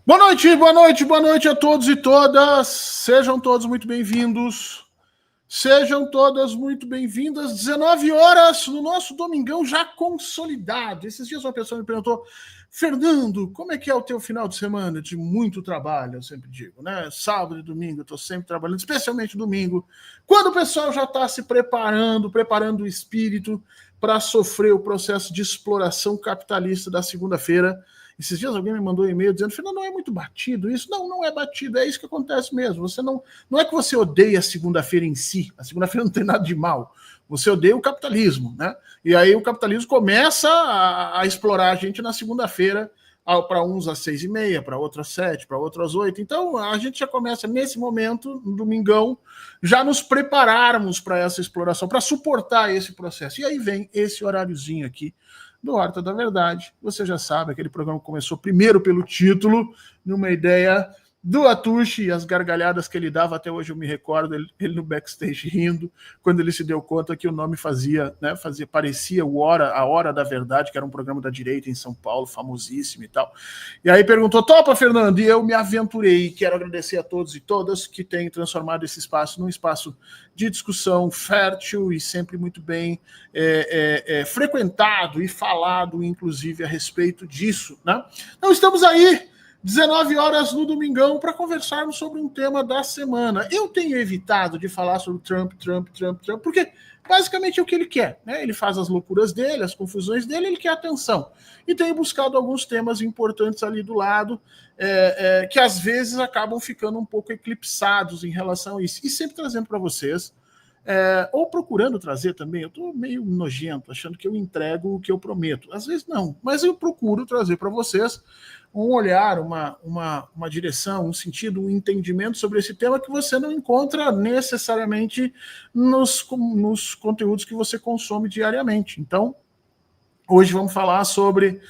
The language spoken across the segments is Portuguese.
Boa noite, boa noite, boa noite a todos e todas. Sejam todos muito bem-vindos. Sejam todas muito bem-vindas. 19 horas no nosso domingão já consolidado. Esses dias uma pessoa me perguntou: Fernando, como é que é o teu final de semana? De muito trabalho, eu sempre digo, né? Sábado e domingo, eu estou sempre trabalhando, especialmente domingo, quando o pessoal já está se preparando o espírito para sofrer o processo de exploração capitalista da segunda-feira. Esses dias alguém me mandou um e-mail dizendo: Fernando, não é muito batido isso? Não, não é batido, é isso que acontece mesmo. Você não é que você odeia a segunda-feira em si, a segunda-feira não tem nada de mal. Você odeia o capitalismo, né? E aí o capitalismo começa a explorar a gente na segunda-feira, para uns às 6h30, para outros às 7, para outros às 8. Então a gente já começa nesse momento, no domingão, já nos prepararmos para essa exploração, para suportar esse processo. E aí vem esse horáriozinho aqui do Horta da Verdade. Você já sabe, aquele programa começou primeiro pelo título, numa ideia do Atushi, e as gargalhadas que ele dava, até hoje eu me recordo, ele no backstage rindo, quando ele se deu conta que o nome parecia a Hora da Verdade, que era um programa da direita em São Paulo, famosíssimo e tal. E aí perguntou: topa, Fernando? E eu me aventurei. Quero agradecer a todos e todas que têm transformado esse espaço num espaço de discussão fértil e sempre muito bem frequentado e falado, inclusive, a respeito disso, né? Então estamos aí, 19 horas no domingão, para conversarmos sobre um tema da semana. Eu tenho evitado de falar sobre Trump, porque basicamente é o que ele quer, né? Ele faz as loucuras dele, as confusões dele, ele quer atenção. E tenho buscado alguns temas importantes ali do lado, que às vezes acabam ficando um pouco eclipsados em relação a isso. E sempre trazendo para vocês, ou procurando trazer também, eu estou meio nojento, achando que eu entrego o que eu prometo. Às vezes não, mas eu procuro trazer para vocês um olhar, uma direção, um sentido, um entendimento sobre esse tema que você não encontra necessariamente nos conteúdos que você consome diariamente. Então, hoje vamos falar sobre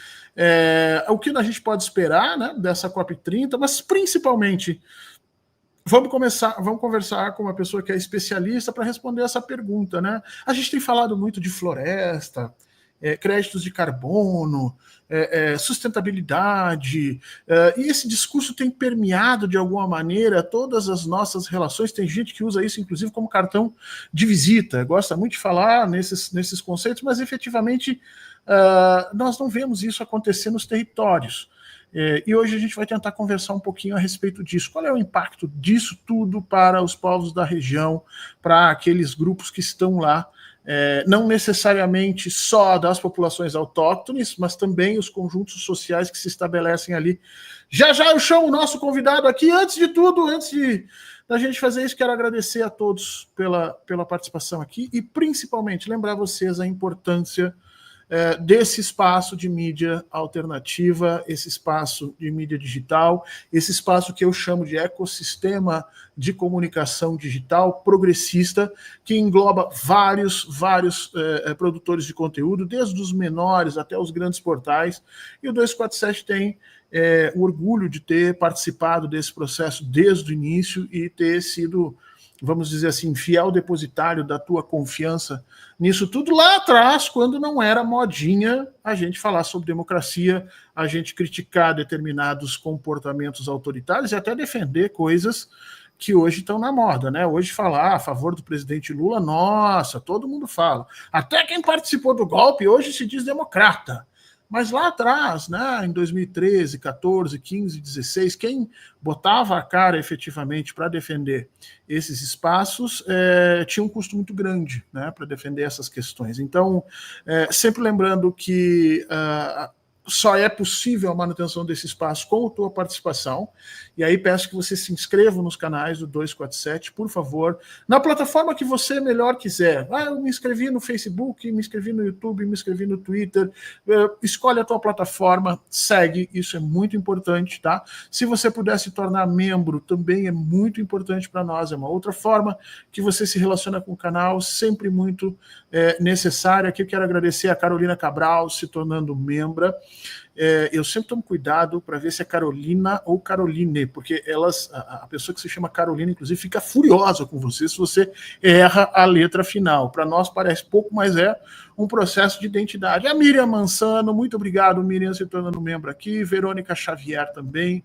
o que a gente pode esperar, né, dessa COP30, mas principalmente vamos conversar com uma pessoa que é especialista para responder essa pergunta, né? A gente tem falado muito de floresta, créditos de carbono, sustentabilidade, e esse discurso tem permeado de alguma maneira todas as nossas relações. Tem gente que usa isso, inclusive, como cartão de visita, gosta muito de falar nesses conceitos, mas efetivamente nós não vemos isso acontecer nos territórios. E hoje a gente vai tentar conversar um pouquinho a respeito disso. Qual é o impacto disso tudo para os povos da região, para aqueles grupos que estão lá, não necessariamente só das populações autóctones, mas também os conjuntos sociais que se estabelecem ali. Já eu chamo o nosso convidado aqui. Antes de tudo, da gente fazer isso, quero agradecer a todos pela participação aqui e principalmente lembrar vocês a importância desse espaço de mídia alternativa, esse espaço de mídia digital, esse espaço que eu chamo de ecossistema de comunicação digital progressista, que engloba vários produtores de conteúdo, desde os menores até os grandes portais, e o 247 tem o orgulho de ter participado desse processo desde o início e ter sido, vamos dizer assim, fiel depositário da tua confiança nisso tudo lá atrás, quando não era modinha a gente falar sobre democracia, a gente criticar determinados comportamentos autoritários e até defender coisas que hoje estão na moda, né? Hoje falar a favor do presidente Lula, nossa, todo mundo fala. Até quem participou do golpe hoje se diz democrata. Mas lá atrás, né, em 2013, 14, 15, 16, quem botava a cara efetivamente para defender esses espaços tinha um custo muito grande, né, para defender essas questões. Então, sempre lembrando que só é possível a manutenção desse espaço com a tua participação. E aí peço que você se inscreva nos canais do 247, por favor, na plataforma que você melhor quiser. Eu me inscrevi no Facebook, me inscrevi no YouTube, me inscrevi no Twitter. Escolhe a tua plataforma, segue, isso é muito importante, tá? Se você puder se tornar membro, também é muito importante para nós. É uma outra forma que você se relaciona com o canal, sempre muito necessária. Aqui eu quero agradecer a Carolina Cabral se tornando membra. Eu sempre tomo cuidado para ver se é Carolina ou Caroline, porque a pessoa que se chama Carolina, inclusive, fica furiosa com você se você erra a letra final. Para nós parece pouco, mas é um processo de identidade. A Miriam Mansano, muito obrigado, Miriam, se tornando membro aqui. Verônica Xavier também.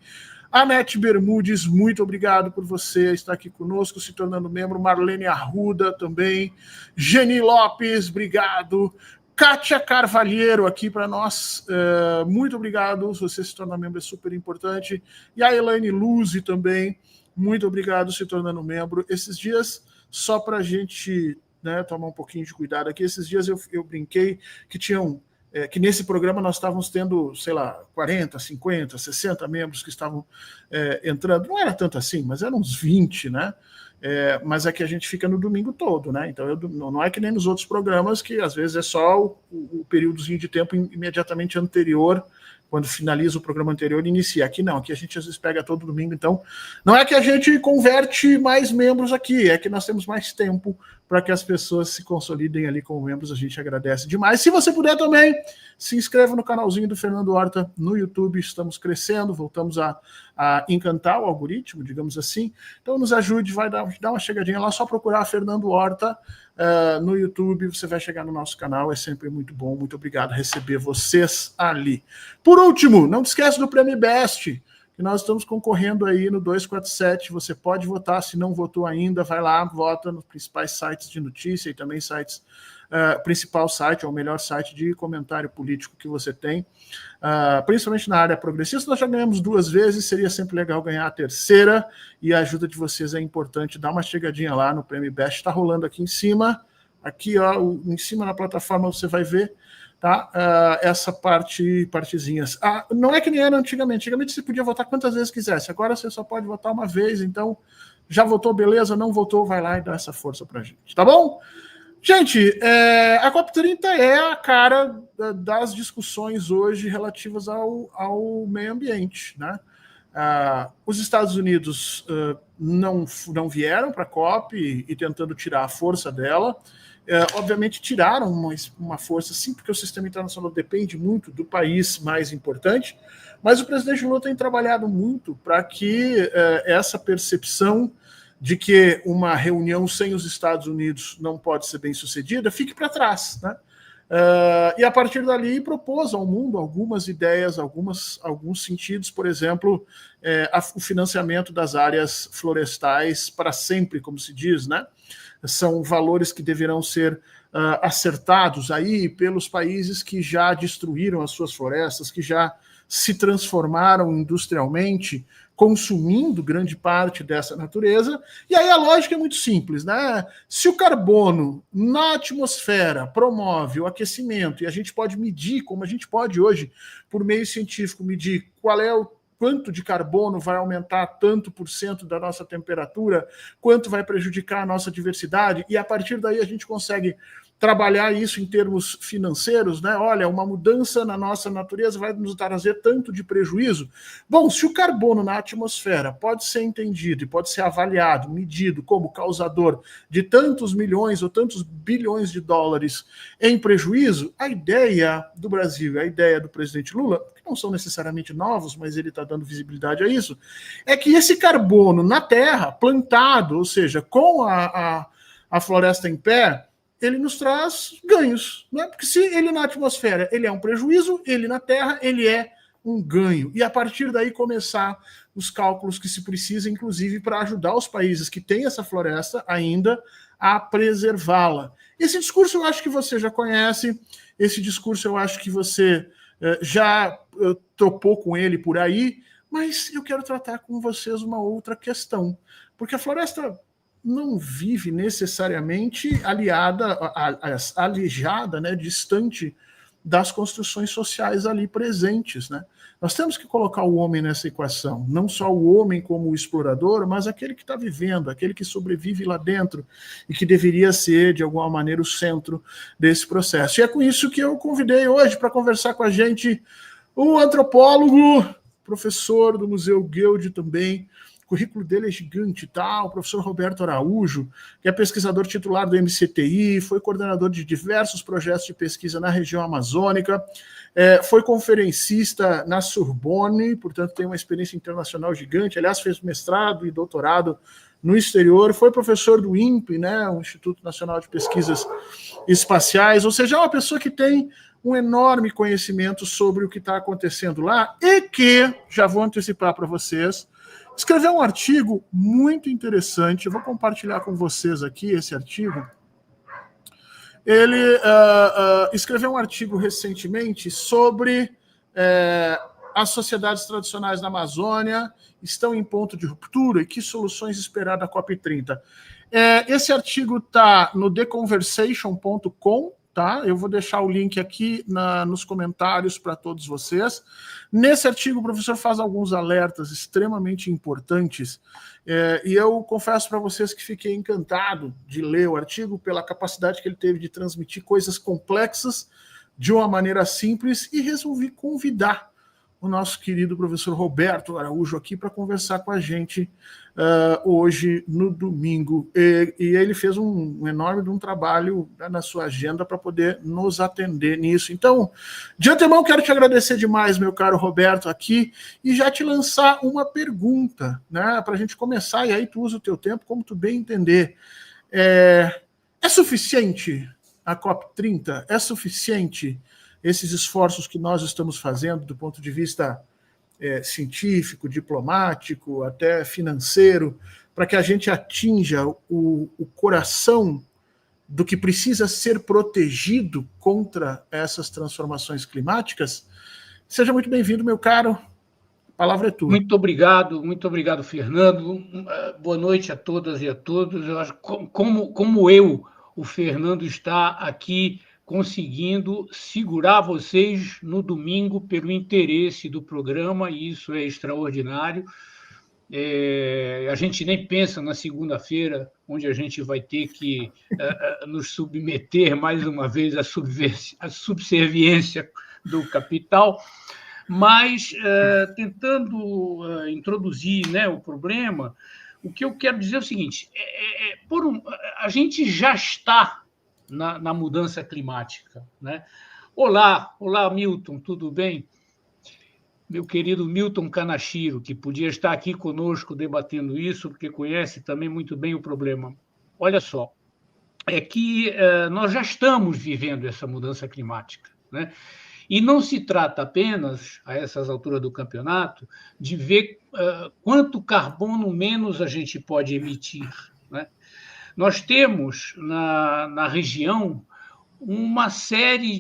Anete Bermudes, muito obrigado por você estar aqui conosco, se tornando membro. Marlene Arruda também. Geni Lopes, obrigado. Kátia Carvalheiro aqui para nós, muito obrigado. Se você se tornar membro é super importante. E a Elaine Luzi também, muito obrigado se tornando membro. Esses dias, só para a gente, né, tomar um pouquinho de cuidado aqui, esses dias eu brinquei que tinham. Que nesse programa nós estávamos tendo, sei lá, 40, 50, 60 membros que estavam entrando. Não era tanto assim, mas eram uns 20, né? Mas é que a gente fica no domingo todo, né? Então não é que nem nos outros programas, que às vezes é só o períodozinho de tempo imediatamente anterior, quando finaliza o programa anterior, inicia. Aqui não, aqui a gente às vezes pega todo domingo, então não é que a gente converte mais membros aqui, é que nós temos mais tempo para que as pessoas se consolidem ali como membros, a gente agradece demais. Se você puder também, se inscreva no canalzinho do Fernando Horta no YouTube, estamos crescendo, voltamos a encantar o algoritmo, digamos assim, então nos ajude, vai dar uma chegadinha lá, só procurar Fernando Horta no YouTube, você vai chegar no nosso canal, é sempre muito bom, muito obrigado receber vocês ali. Por último, não te esquece do Prêmio Best, que nós estamos concorrendo aí no 247, você pode votar, se não votou ainda, vai lá, vota nos principais sites de notícia e também sites, principal site, ou o melhor site de comentário político que você tem, principalmente na área progressista. Nós já ganhamos 2 vezes, seria sempre legal ganhar a terceira, e a ajuda de vocês é importante, dá uma chegadinha lá no Prêmio Best, está rolando aqui em cima, aqui ó, em cima na plataforma você vai ver, tá? Essa partezinhas. Não é que nem era antigamente você podia votar quantas vezes quisesse, agora você só pode votar uma vez, então já votou, beleza, não votou, vai lá e dá essa força pra gente, tá bom? Gente, a COP30 é a cara das discussões hoje relativas ao meio ambiente, né? Os Estados Unidos não vieram para a COP e tentando tirar a força dela. Obviamente tiraram uma força, sim, porque o sistema internacional depende muito do país mais importante, mas o presidente Lula tem trabalhado muito para que essa percepção de que uma reunião sem os Estados Unidos não pode ser bem sucedida fique para trás, né? E a partir dali propôs ao mundo algumas ideias, alguns sentidos, por exemplo, o financiamento das áreas florestais para sempre, como se diz, né? São valores que deverão ser acertados aí pelos países que já destruíram as suas florestas, que já se transformaram industrialmente, consumindo grande parte dessa natureza. E aí a lógica é muito simples, né? Se o carbono na atmosfera promove o aquecimento, e a gente pode medir, como a gente pode hoje, por meio científico, medir quanto de carbono vai aumentar tanto por cento da nossa temperatura, quanto vai prejudicar a nossa diversidade, e a partir daí a gente consegue trabalhar isso em termos financeiros, né? Olha, uma mudança na nossa natureza vai nos trazer tanto de prejuízo. Bom, se o carbono na atmosfera pode ser entendido e pode ser avaliado, medido como causador de tantos milhões ou tantos bilhões de dólares em prejuízo, a ideia do Brasil, a ideia do presidente Lula, que não são necessariamente novos, mas ele está dando visibilidade a isso, é que esse carbono na terra, plantado, ou seja, com a floresta em pé, ele nos traz ganhos, né? Porque se ele na atmosfera ele é um prejuízo, ele na Terra ele é um ganho. E a partir daí começar os cálculos que se precisa, inclusive para ajudar os países que têm essa floresta ainda a preservá-la. Esse discurso eu acho que você já conhece, esse discurso eu acho que você já topou com ele por aí, mas eu quero tratar com vocês uma outra questão, porque a floresta não vive necessariamente alijada, né, distante das construções sociais ali presentes, né? Nós temos que colocar o homem nessa equação, não só o homem como o explorador, mas aquele que está vivendo, aquele que sobrevive lá dentro e que deveria ser, de alguma maneira, o centro desse processo. E é com isso que eu convidei hoje para conversar com a gente o antropólogo, professor do Museu Guild também. O currículo dele é gigante, tá? O professor Roberto Araújo, que é pesquisador titular do MCTI, foi coordenador de diversos projetos de pesquisa na região amazônica, foi conferencista na Sorbonne, portanto tem uma experiência internacional gigante, aliás fez mestrado e doutorado no exterior, foi professor do INPE, né, o Instituto Nacional de Pesquisas Espaciais, ou seja, é uma pessoa que tem um enorme conhecimento sobre o que está acontecendo lá e que, já vou antecipar para vocês, escreveu um artigo muito interessante. Eu vou compartilhar com vocês aqui esse artigo. Ele escreveu um artigo recentemente sobre as sociedades tradicionais na Amazônia estão em ponto de ruptura e que soluções esperar da COP30. Esse artigo está no theconversation.com, tá? Eu vou deixar o link aqui nos comentários para todos vocês. Nesse artigo, o professor faz alguns alertas extremamente importantes, e eu confesso para vocês que fiquei encantado de ler o artigo pela capacidade que ele teve de transmitir coisas complexas de uma maneira simples, e resolvi convidar o nosso querido professor Roberto Araújo aqui para conversar com a gente hoje, no domingo. E ele fez um enorme trabalho na sua agenda para poder nos atender nisso. Então, de antemão, quero te agradecer demais, meu caro Roberto, aqui, e já te lançar uma pergunta, né, para a gente começar, e aí tu usa o teu tempo como tu bem entender. É suficiente a COP30? É suficiente esses esforços que nós estamos fazendo do ponto de vista científico, diplomático, até financeiro, para que a gente atinja o coração do que precisa ser protegido contra essas transformações climáticas? Seja muito bem-vindo, meu caro. A palavra é tua. Muito obrigado, Fernando. Boa noite a todas e a todos. Eu acho como o Fernando está aqui conseguindo segurar vocês no domingo pelo interesse do programa, e isso é extraordinário. A gente nem pensa na segunda-feira, onde a gente vai ter que nos submeter mais uma vez à subserviência do capital, mas tentando introduzir, né, o problema, o que eu quero dizer é o seguinte: a gente já está na mudança climática, né? Olá, Milton, tudo bem? Meu querido Milton Kanashiro, que podia estar aqui conosco debatendo isso, porque conhece também muito bem o problema. Olha só, é que nós já estamos vivendo essa mudança climática, né? E não se trata apenas, a essas alturas do campeonato, de ver quanto carbono menos a gente pode emitir, né? Nós temos na região uma sociedade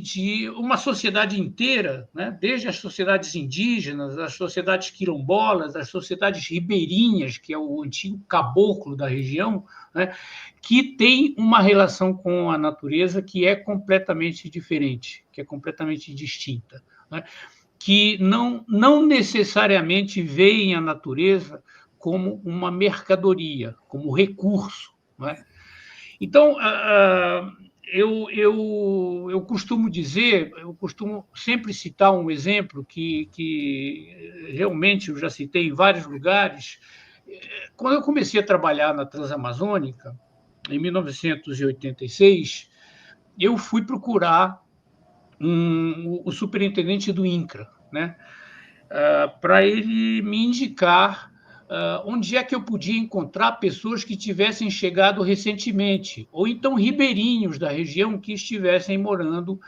inteira, né? Desde as sociedades indígenas, as sociedades quilombolas, as sociedades ribeirinhas, que é o antigo caboclo da região, né? Que tem uma relação com a natureza que é completamente diferente, que é completamente distinta, né? Que não necessariamente veem a natureza como uma mercadoria, como recurso, né? Então, eu costumo sempre citar um exemplo que realmente eu já citei em vários lugares. Quando eu comecei a trabalhar na Transamazônica, em 1986, eu fui procurar o superintendente do INCRA, né, para ele me indicar onde é que eu podia encontrar pessoas que tivessem chegado recentemente, ou então ribeirinhos da região que estivessem morando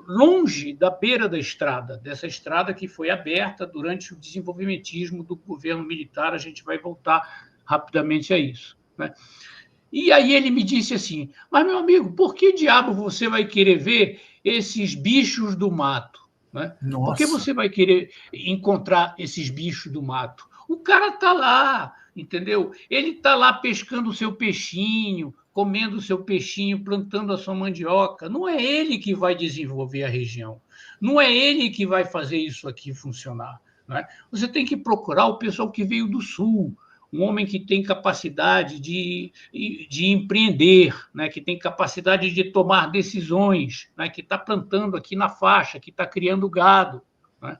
longe da beira da estrada, dessa estrada que foi aberta durante o desenvolvimentismo do governo militar. A gente vai voltar rapidamente a isso, né? E aí ele me disse assim: mas, meu amigo, por que diabo você vai querer ver esses bichos do mato, né? Por que você vai querer encontrar esses bichos do mato? O cara está lá, entendeu? Ele está lá pescando o seu peixinho, comendo o seu peixinho, plantando a sua mandioca. Não é ele que vai desenvolver a região. Não é ele que vai fazer isso aqui funcionar, né? Você tem que procurar o pessoal que veio do sul, um homem que tem capacidade de empreender, né? Que tem capacidade de tomar decisões, né? Que está plantando aqui na faixa, que está criando gado, né?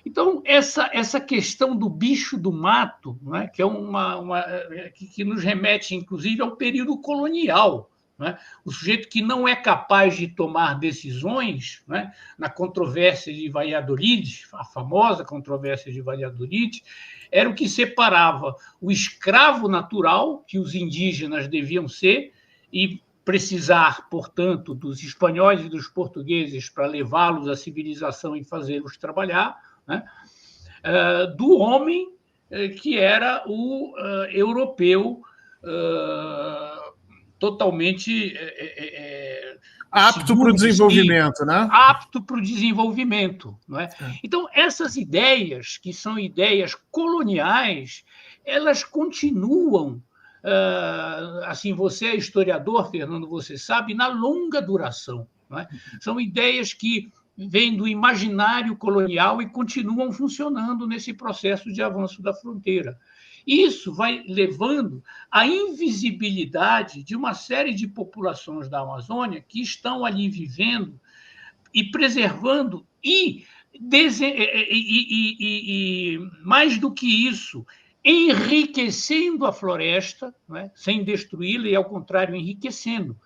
Então, essa questão do bicho do mato, né? Que é que nos remete, inclusive, ao período colonial, né? O sujeito que não é capaz de tomar decisões, né? Na controvérsia de Valladolid, a famosa controvérsia de Valladolid, era o que separava o escravo natural, que os indígenas deviam ser, e precisar, portanto, dos espanhóis e dos portugueses para levá-los à civilização e fazê-los trabalhar, né? Do homem que era o europeu totalmente apto para o desenvolvimento, né? Apto para o desenvolvimento, não é? Então, essas ideias, que são ideias coloniais, elas continuam. Assim, você é historiador, Fernando, você sabe, na longa duração. Não é? São ideias que vêm do imaginário colonial e continuam funcionando nesse processo de avanço da fronteira. Isso vai levando à invisibilidade de uma série de populações da Amazônia que estão ali vivendo e preservando e mais do que isso, enriquecendo a floresta, não é? Sem destruí-la e, ao contrário, enriquecendo.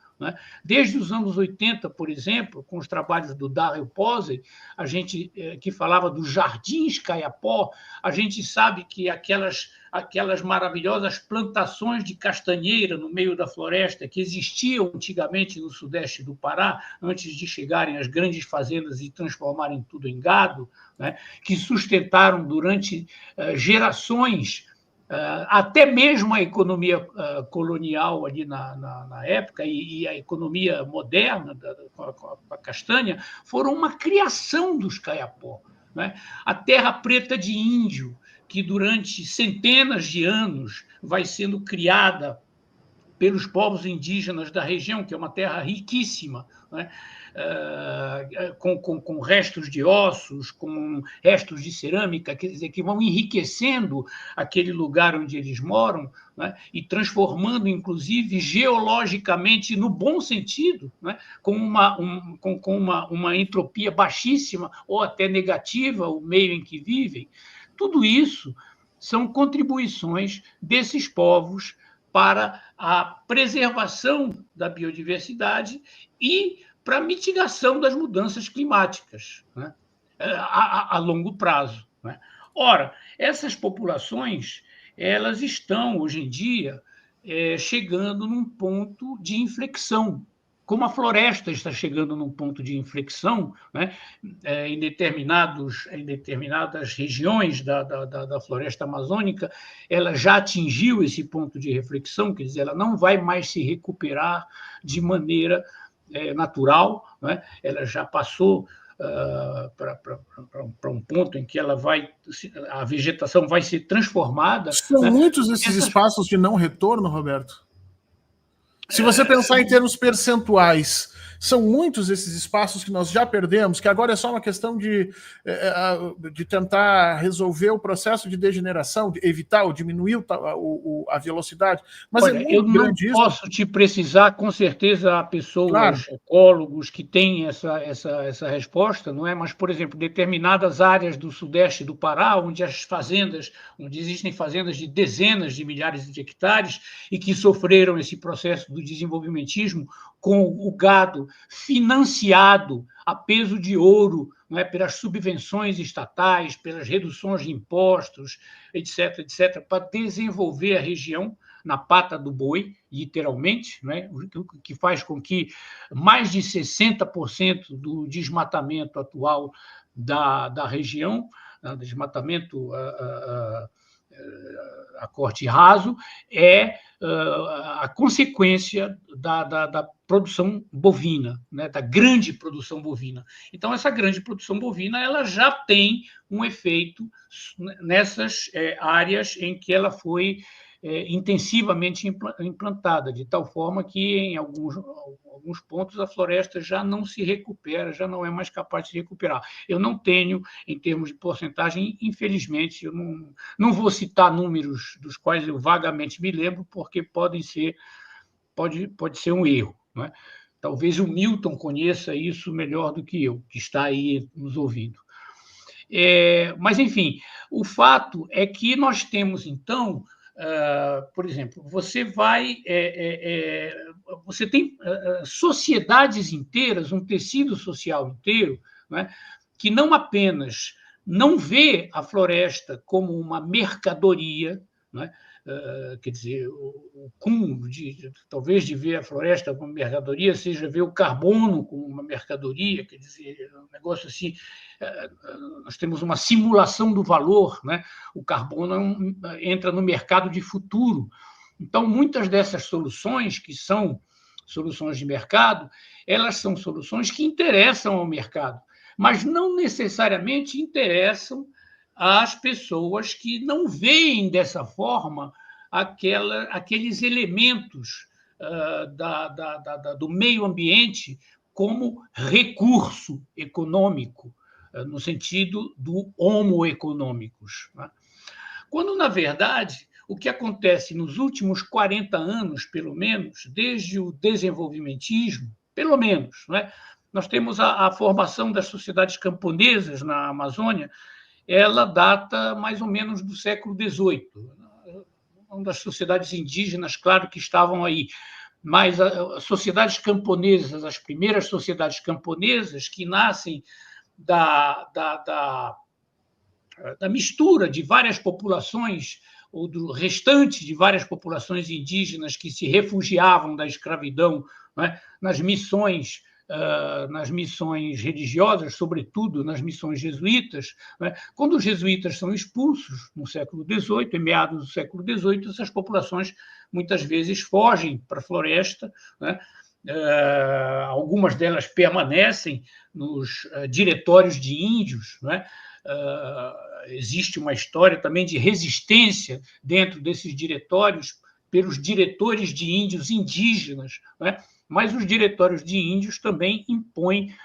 Desde os anos 80, por exemplo, com os trabalhos do Darrell Posey, a gente que falava dos jardins Caiapó, a gente sabe que aquelas maravilhosas plantações de castanheira no meio da floresta que existiam antigamente no sudeste do Pará, antes de chegarem as grandes fazendas e transformarem tudo em gado, né, que sustentaram durante gerações até mesmo a economia colonial ali na época e a economia moderna com a castanha foram uma criação dos Caiapó. Né? A terra preta de índio, que durante centenas de anos vai sendo criada pelos povos indígenas da região, que é uma terra riquíssima, né? Com restos de ossos, com restos de cerâmica, quer dizer, que vão enriquecendo aquele lugar onde eles moram, né? E transformando, inclusive, geologicamente, no bom sentido, né? Com uma entropia baixíssima ou até negativa, o meio em que vivem. Tudo isso são contribuições desses povos para a preservação da biodiversidade e para a mitigação das mudanças climáticas, né? a longo prazo. Né? Ora, essas populações elas estão, hoje em dia, chegando num ponto de inflexão, como a floresta está chegando num ponto de inflexão, né? em determinadas regiões da floresta amazônica, ela já atingiu esse ponto de reflexão, quer dizer, ela não vai mais se recuperar de maneira natural, né? Ela já passou para um ponto em que a vegetação vai ser transformada. São, né? Muitos esses espaços de não retorno, Roberto? Se você pensar em termos percentuais, são muitos esses espaços que nós já perdemos, que agora é só uma questão de tentar resolver o processo de degeneração, de evitar ou diminuir a velocidade. Mas olha, eu não posso te precisar, com certeza há pessoas, ecólogos, que têm essa resposta, não é? Mas, por exemplo, determinadas áreas do sudeste do Pará, onde existem fazendas de dezenas de milhares de hectares e que sofreram esse processo do desenvolvimentismo com o gado financiado a peso de ouro, não é, pelas subvenções estatais, pelas reduções de impostos, etc., para desenvolver a região na pata do boi, literalmente, né, o que faz com que mais de 60% do desmatamento atual da região, desmatamento a corte raso, é a consequência da produção bovina, né, da grande produção bovina. Então, essa grande produção bovina ela já tem um efeito nessas áreas em que ela foi intensivamente implantada, de tal forma que, em alguns pontos, a floresta já não se recupera, já não é mais capaz de se recuperar. Eu não tenho, em termos de porcentagem, infelizmente, eu não vou citar números dos quais eu vagamente me lembro, porque pode ser um erro. Não é? Talvez o Milton conheça isso melhor do que eu, que está aí nos ouvindo. Mas, enfim, o fato é que nós temos, então, por exemplo, você tem sociedades inteiras, um tecido social inteiro, né, que não apenas não vê a floresta como uma mercadoria, né, quer dizer, o cúmulo talvez de ver a floresta como mercadoria seja ver o carbono como uma mercadoria, quer dizer, um negócio assim, nós temos uma simulação do valor, né? O carbono entra no mercado de futuro. Então, muitas dessas soluções, que são soluções de mercado, elas são soluções que interessam ao mercado, mas não necessariamente interessam às pessoas que não veem dessa forma aqueles elementos do meio ambiente como recurso econômico, no sentido do homo economicus. Né? Quando, na verdade, o que acontece nos últimos 40 anos, pelo menos, desde o desenvolvimentismo, pelo menos, não é? Nós temos a formação das sociedades camponesas na Amazônia, ela data mais ou menos do século XVIII. Uma das sociedades indígenas, claro que estavam aí, mas as sociedades camponesas, as primeiras sociedades camponesas que nascem da mistura de várias populações, ou do restante de várias populações indígenas que se refugiavam da escravidão, né, nas missões religiosas, sobretudo nas missões jesuítas. Né? Quando os jesuítas são expulsos no século XVIII, em meados do século XVIII, essas populações muitas vezes fogem para a floresta, né? Algumas delas permanecem nos diretórios de índios, né? Existe uma história também de resistência dentro desses diretórios pelos diretores de índios indígenas, né? Mas os diretórios de índios também impõem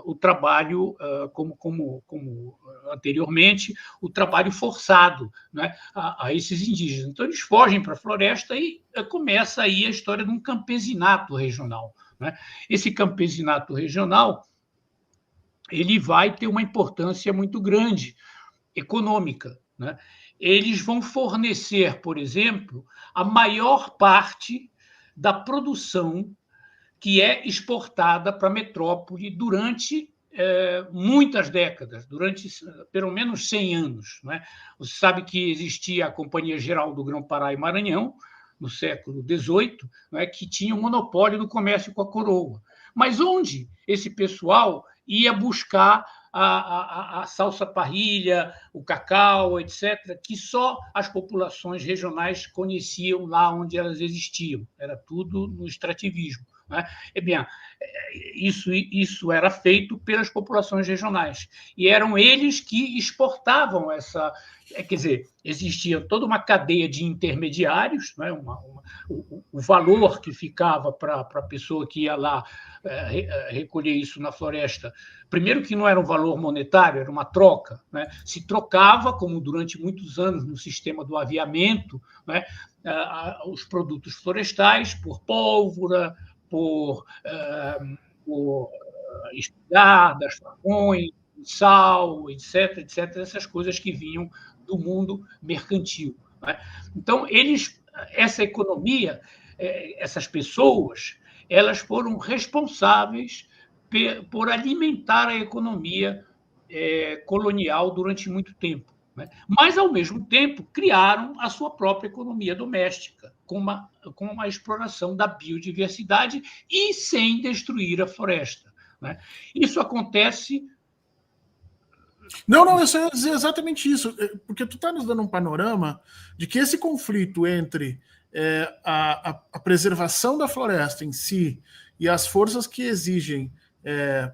o trabalho, como anteriormente, o trabalho forçado, né, a esses indígenas. Então, eles fogem para a floresta e começa aí a história de um campesinato regional. Né? Esse campesinato regional ele vai ter uma importância muito grande, econômica. Né? Eles vão fornecer, por exemplo, a maior parte da produção que é exportada para a metrópole durante muitas décadas, durante pelo menos 100 anos. Né? Você sabe que existia a Companhia Geral do Grão-Pará e Maranhão, no século XVIII, né, que tinha o monopólio do comércio com a coroa. Mas onde esse pessoal ia buscar a salsa parrilha, o cacau, etc., que só as populações regionais conheciam lá onde elas existiam. Era tudo no extrativismo. Né? Bem, isso era feito pelas populações regionais. E eram eles que exportavam essa... Quer dizer, existia toda uma cadeia de intermediários, né? O valor que ficava para a pessoa que ia lá recolher isso na floresta, primeiro que não era um valor monetário, era uma troca. Né? Se trocava, como durante muitos anos no sistema do aviamento, né? Os produtos florestais por pólvora, por espingardas, facões, sal, etc., etc., essas coisas que vinham do mundo mercantil. Né? Então, essa economia, essas pessoas, elas foram responsáveis por alimentar a economia colonial durante muito tempo. Né? Mas, ao mesmo tempo, criaram a sua própria economia doméstica, com a exploração da biodiversidade e sem destruir a floresta. Né? Isso acontece... Não, eu ia dizer exatamente isso, porque tu está nos dando um panorama de que esse conflito entre a preservação da floresta em si e as forças que exigem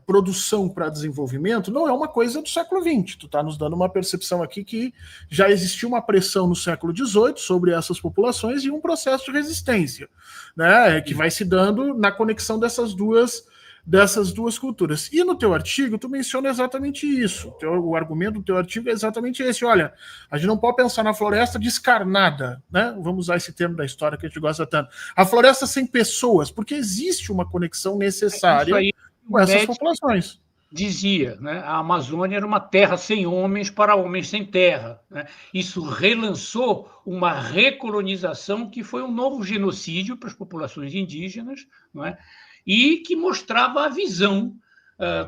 produção para desenvolvimento não é uma coisa do século XX. Tu está nos dando uma percepção aqui que já existiu uma pressão no século XVIII sobre essas populações e um processo de resistência, né, que vai se dando na conexão dessas duas culturas. E no teu artigo, tu menciona exatamente isso. O argumento do teu artigo é exatamente esse. Olha, a gente não pode pensar na floresta descarnada, né? Vamos usar esse termo da história que a gente gosta tanto. A floresta sem pessoas, porque existe uma conexão necessária com essas populações. Dizia, né? A Amazônia era uma terra sem homens para homens sem terra. Né? Isso relançou uma recolonização que foi um novo genocídio para as populações indígenas, não é? E que mostrava a visão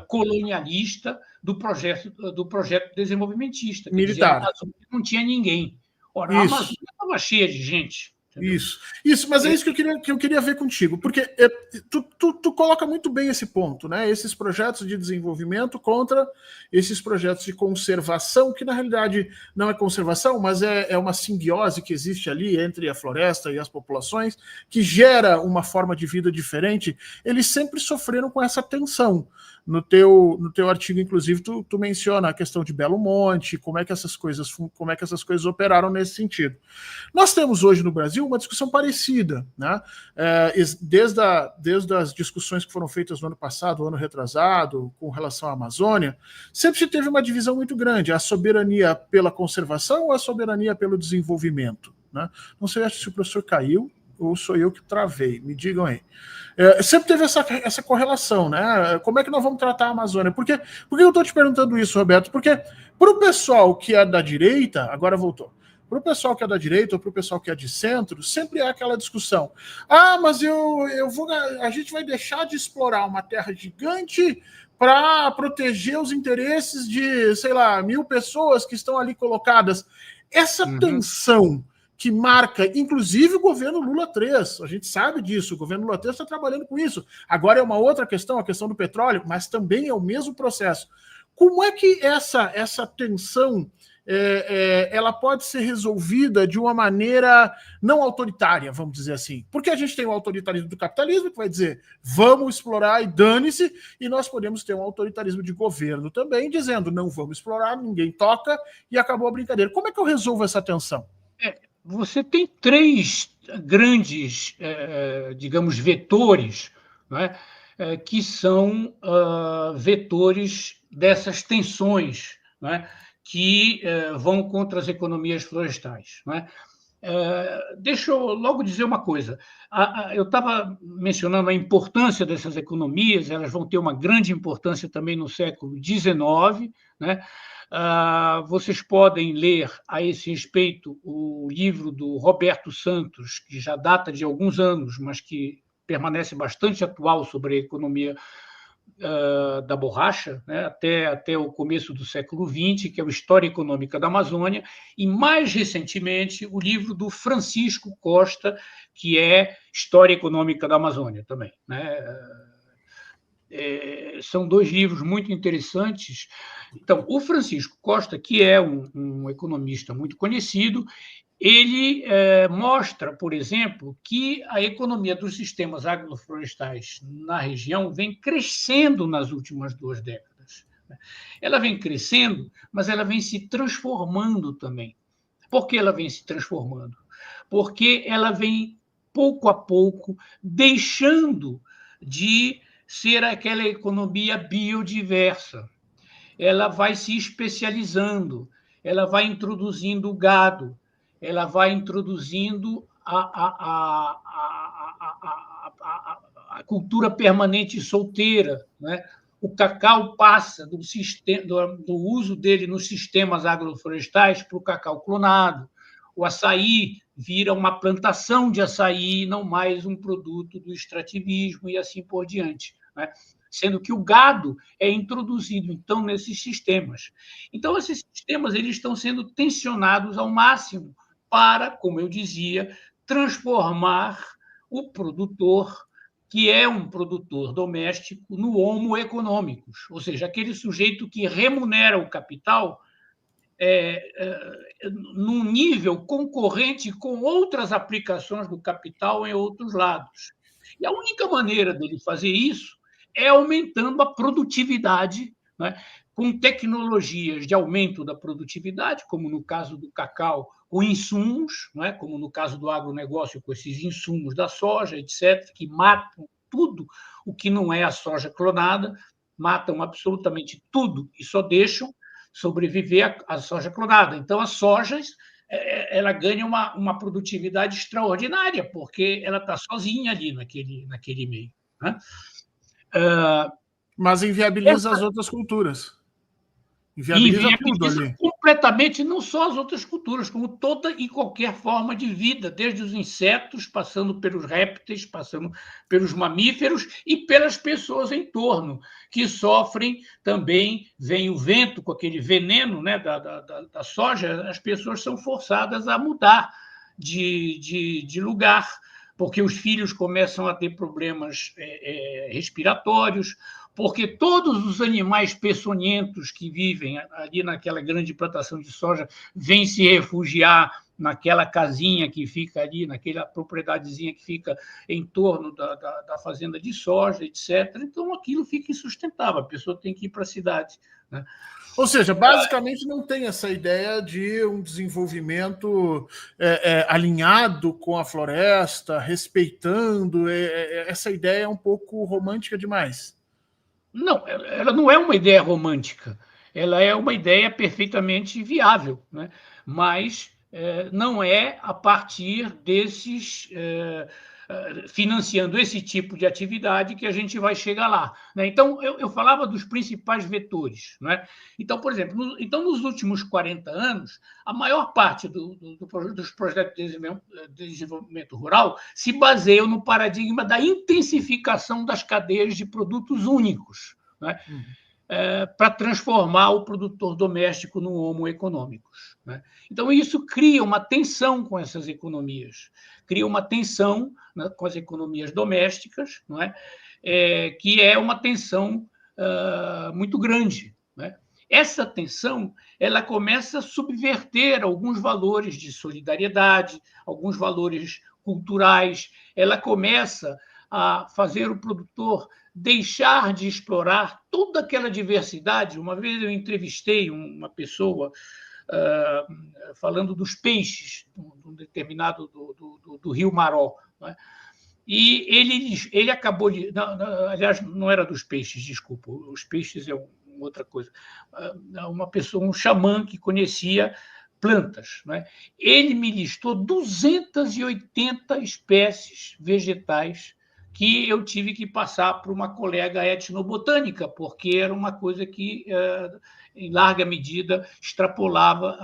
colonialista do projeto desenvolvimentista. Militar. Dizia, a Amazônia não tinha ninguém. Ora, a Isso. Amazônia estava cheia de gente. Entendeu? Isso, mas é isso que eu queria ver contigo, porque tu coloca muito bem esse ponto, né? Esses projetos de desenvolvimento contra esses projetos de conservação, que na realidade não é conservação, mas é uma simbiose que existe ali entre a floresta e as populações, que gera uma forma de vida diferente. Eles sempre sofreram com essa tensão. No teu artigo, inclusive, tu menciona a questão de Belo Monte, como é que essas coisas operaram nesse sentido. Nós temos hoje no Brasil uma discussão parecida, né? Desde as discussões que foram feitas no ano passado, ano retrasado, com relação à Amazônia, sempre se teve uma divisão muito grande, a soberania pela conservação ou a soberania pelo desenvolvimento, né? Não sei, acho que se o professor caiu ou sou eu que travei, me digam aí. Sempre teve essa correlação, né? Como é que nós vamos tratar a Amazônia? Por que eu estou te perguntando isso, Roberto? Porque para o pessoal que é da direita, agora voltou, para o pessoal que é da direita ou para o pessoal que é de centro, sempre há aquela discussão. Ah, mas a gente vai deixar de explorar uma terra gigante para proteger os interesses de, sei lá, 1.000 pessoas que estão ali colocadas. Essa tensão que marca, inclusive, o governo Lula 3. A gente sabe disso, o governo Lula 3 está trabalhando com isso. Agora é uma outra questão, a questão do petróleo, mas também é o mesmo processo. Como é que essa tensão ela pode ser resolvida de uma maneira não autoritária, vamos dizer assim? Porque a gente tem o autoritarismo do capitalismo, que vai dizer vamos explorar e dane-se, e nós podemos ter um autoritarismo de governo também, dizendo não vamos explorar, ninguém toca, e acabou a brincadeira. Como é que eu resolvo essa tensão? Você tem três grandes, digamos, vetores, não é? Que são vetores dessas tensões, não é? Que vão contra as economias florestais. Não é? Deixa eu logo dizer uma coisa. Eu estava mencionando a importância dessas economias, elas vão ter uma grande importância também no século XIX, né? Vocês podem ler a esse respeito o livro do Roberto Santos, que já data de alguns anos, mas que permanece bastante atual sobre a economia da borracha, né, até o começo do século XX, que é o História Econômica da Amazônia, e, mais recentemente, o livro do Francisco Costa, que é História Econômica da Amazônia também. Né? São dois livros muito interessantes. Então, o Francisco Costa, que é um economista muito conhecido, ele mostra, por exemplo, que a economia dos sistemas agroflorestais na região vem crescendo nas últimas 2 décadas. Ela vem crescendo, mas ela vem se transformando também. Por que ela vem se transformando? Porque ela vem, pouco a pouco, deixando de ser aquela economia biodiversa. Ela vai se especializando, ela vai introduzindo o gado, ela vai introduzindo a cultura permanente solteira. Né? O cacau passa do uso dele nos sistemas agroflorestais para o cacau clonado. O açaí vira uma plantação de açaí, não mais um produto do extrativismo e assim por diante. Né? Sendo que o gado é introduzido, então, nesses sistemas. Então, esses sistemas eles estão sendo tensionados ao máximo para, como eu dizia, transformar o produtor, que é um produtor doméstico, no homo econômicos, ou seja, aquele sujeito que remunera o capital num nível concorrente com outras aplicações do capital em outros lados. E a única maneira dele fazer isso é aumentando a produtividade, né, com tecnologias de aumento da produtividade, como no caso do cacau, com insumos, né, como no caso do agronegócio, com esses insumos da soja, etc., que matam tudo o que não é a soja clonada, matam absolutamente tudo e só deixam sobreviver a soja clonada. Então, as sojas ela ganha uma produtividade extraordinária, porque ela está sozinha ali naquele meio. Né? Mas inviabiliza as outras culturas. Inviabiliza tudo ali. completamente, não só as outras culturas, como toda e qualquer forma de vida, desde os insetos, passando pelos répteis, passando pelos mamíferos e pelas pessoas em torno, que sofrem também. Vem o vento com aquele veneno, né, da soja, as pessoas são forçadas a mudar de lugar, porque os filhos começam a ter problemas respiratórios, porque todos os animais peçonhentos que vivem ali naquela grande plantação de soja vêm se refugiar naquela casinha que fica ali, naquela propriedadezinha que fica em torno da fazenda de soja, etc. Então, aquilo fica insustentável, a pessoa tem que ir para a cidade, né? Ou seja, basicamente não tem essa ideia de um desenvolvimento alinhado com a floresta, respeitando. Essa ideia é um pouco romântica demais. Não, ela não é uma ideia romântica, ela é uma ideia perfeitamente viável, né? Mas não é a partir desses financiando esse tipo de atividade que a gente vai chegar lá, né? Então, eu falava dos principais vetores, né? Então, por exemplo, nos últimos 40 anos, a maior parte dos projetos de desenvolvimento rural se baseiam no paradigma da intensificação das cadeias de produtos únicos, né? Para transformar o produtor doméstico num homo econômicos, né? Então, isso cria uma tensão com essas economias, cria uma tensão, né, com as economias domésticas, não é? Que é uma tensão muito grande, né? Essa tensão ela começa a subverter alguns valores de solidariedade, alguns valores culturais, ela começa a fazer o produtor deixar de explorar toda aquela diversidade. Uma vez eu entrevistei uma pessoa falando dos peixes, de um determinado do Rio Maró, né? E ele acabou de... aliás, não era dos peixes, desculpa, os peixes é outra coisa. Uma pessoa, um xamã que conhecia plantas, né? Ele me listou 280 espécies vegetais que eu tive que passar para uma colega etnobotânica, porque era uma coisa que, em larga medida, extrapolava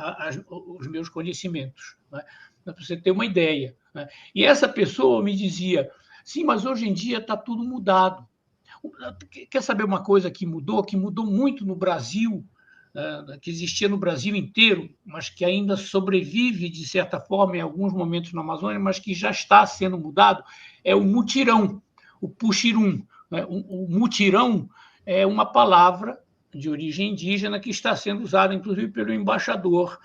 os meus conhecimentos, né? Para você ter uma ideia, né? E essa pessoa me dizia, sim, mas hoje em dia está tudo mudado. Quer saber uma coisa que mudou muito no Brasil, que existia no Brasil inteiro, mas que ainda sobrevive, de certa forma, em alguns momentos na Amazônia, mas que já está sendo mudado, é o mutirão, o puxirum, né? O mutirão é uma palavra de origem indígena que está sendo usada, inclusive, pelo embaixador,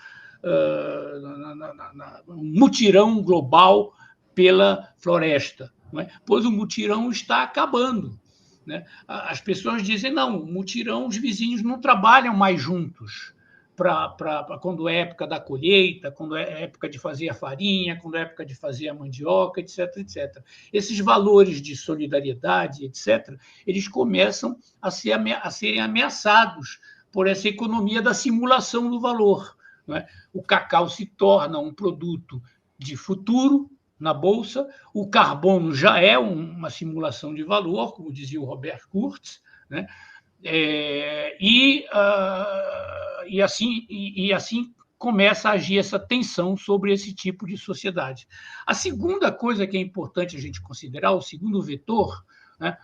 um mutirão global pela floresta, não é? Pois o mutirão está acabando, né? As pessoas dizem, não, mutirão, os vizinhos não trabalham mais juntos quando é época da colheita, quando é época de fazer a farinha, quando é época de fazer a mandioca, etc, etc. Esses valores de solidariedade, etc., eles começam a serem ameaçados por essa economia da simulação do valor, não é? O cacau se torna um produto de futuro na Bolsa, o carbono já é uma simulação de valor, como dizia o Robert Kurz, né? E assim começa a agir essa tensão sobre esse tipo de sociedade. A segunda coisa que é importante a gente considerar, o segundo vetor, né,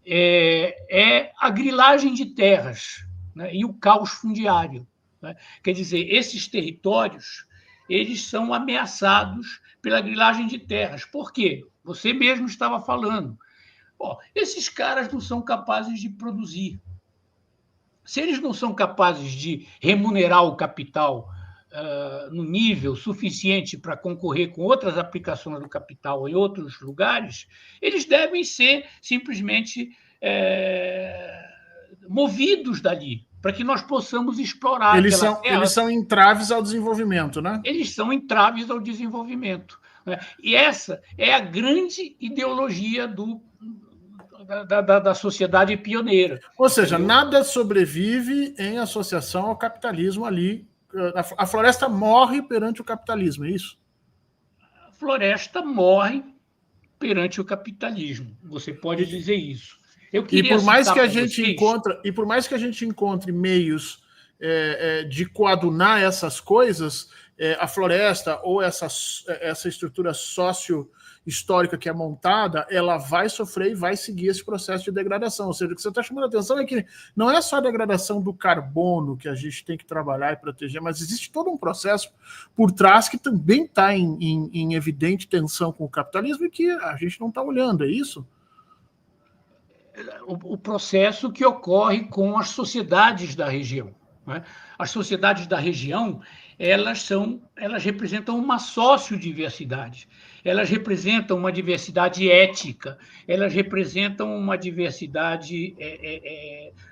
é a grilagem de terras, né, e o caos fundiário, né? Quer dizer, esses territórios eles são ameaçados pela grilagem de terras. Por quê? Você mesmo estava falando. Esses caras não são capazes de produzir. Se eles não são capazes de remunerar o capital no nível suficiente para concorrer com outras aplicações do capital em outros lugares, eles devem ser simplesmente movidos dali, para que nós possamos explorar aquela terra. Eles são entraves ao desenvolvimento, né? Eles são entraves ao desenvolvimento, né? E essa é a grande ideologia da sociedade pioneira. Ou seja, nada sobrevive em associação ao capitalismo ali. A floresta morre perante o capitalismo, é isso? A floresta morre perante o capitalismo. Você pode dizer isso. E por mais que a gente encontre meios de coadunar essas coisas, a floresta ou essa estrutura sócio-histórica que é montada, ela vai sofrer e vai seguir esse processo de degradação. Ou seja, o que você está chamando a atenção é que não é só a degradação do carbono que a gente tem que trabalhar e proteger, mas existe todo um processo por trás que também está em evidente tensão com o capitalismo e que a gente não está olhando, é isso? O processo que ocorre com as sociedades da região. Né? As sociedades da região, elas representam uma sociodiversidade, elas representam uma diversidade ética, elas representam uma diversidade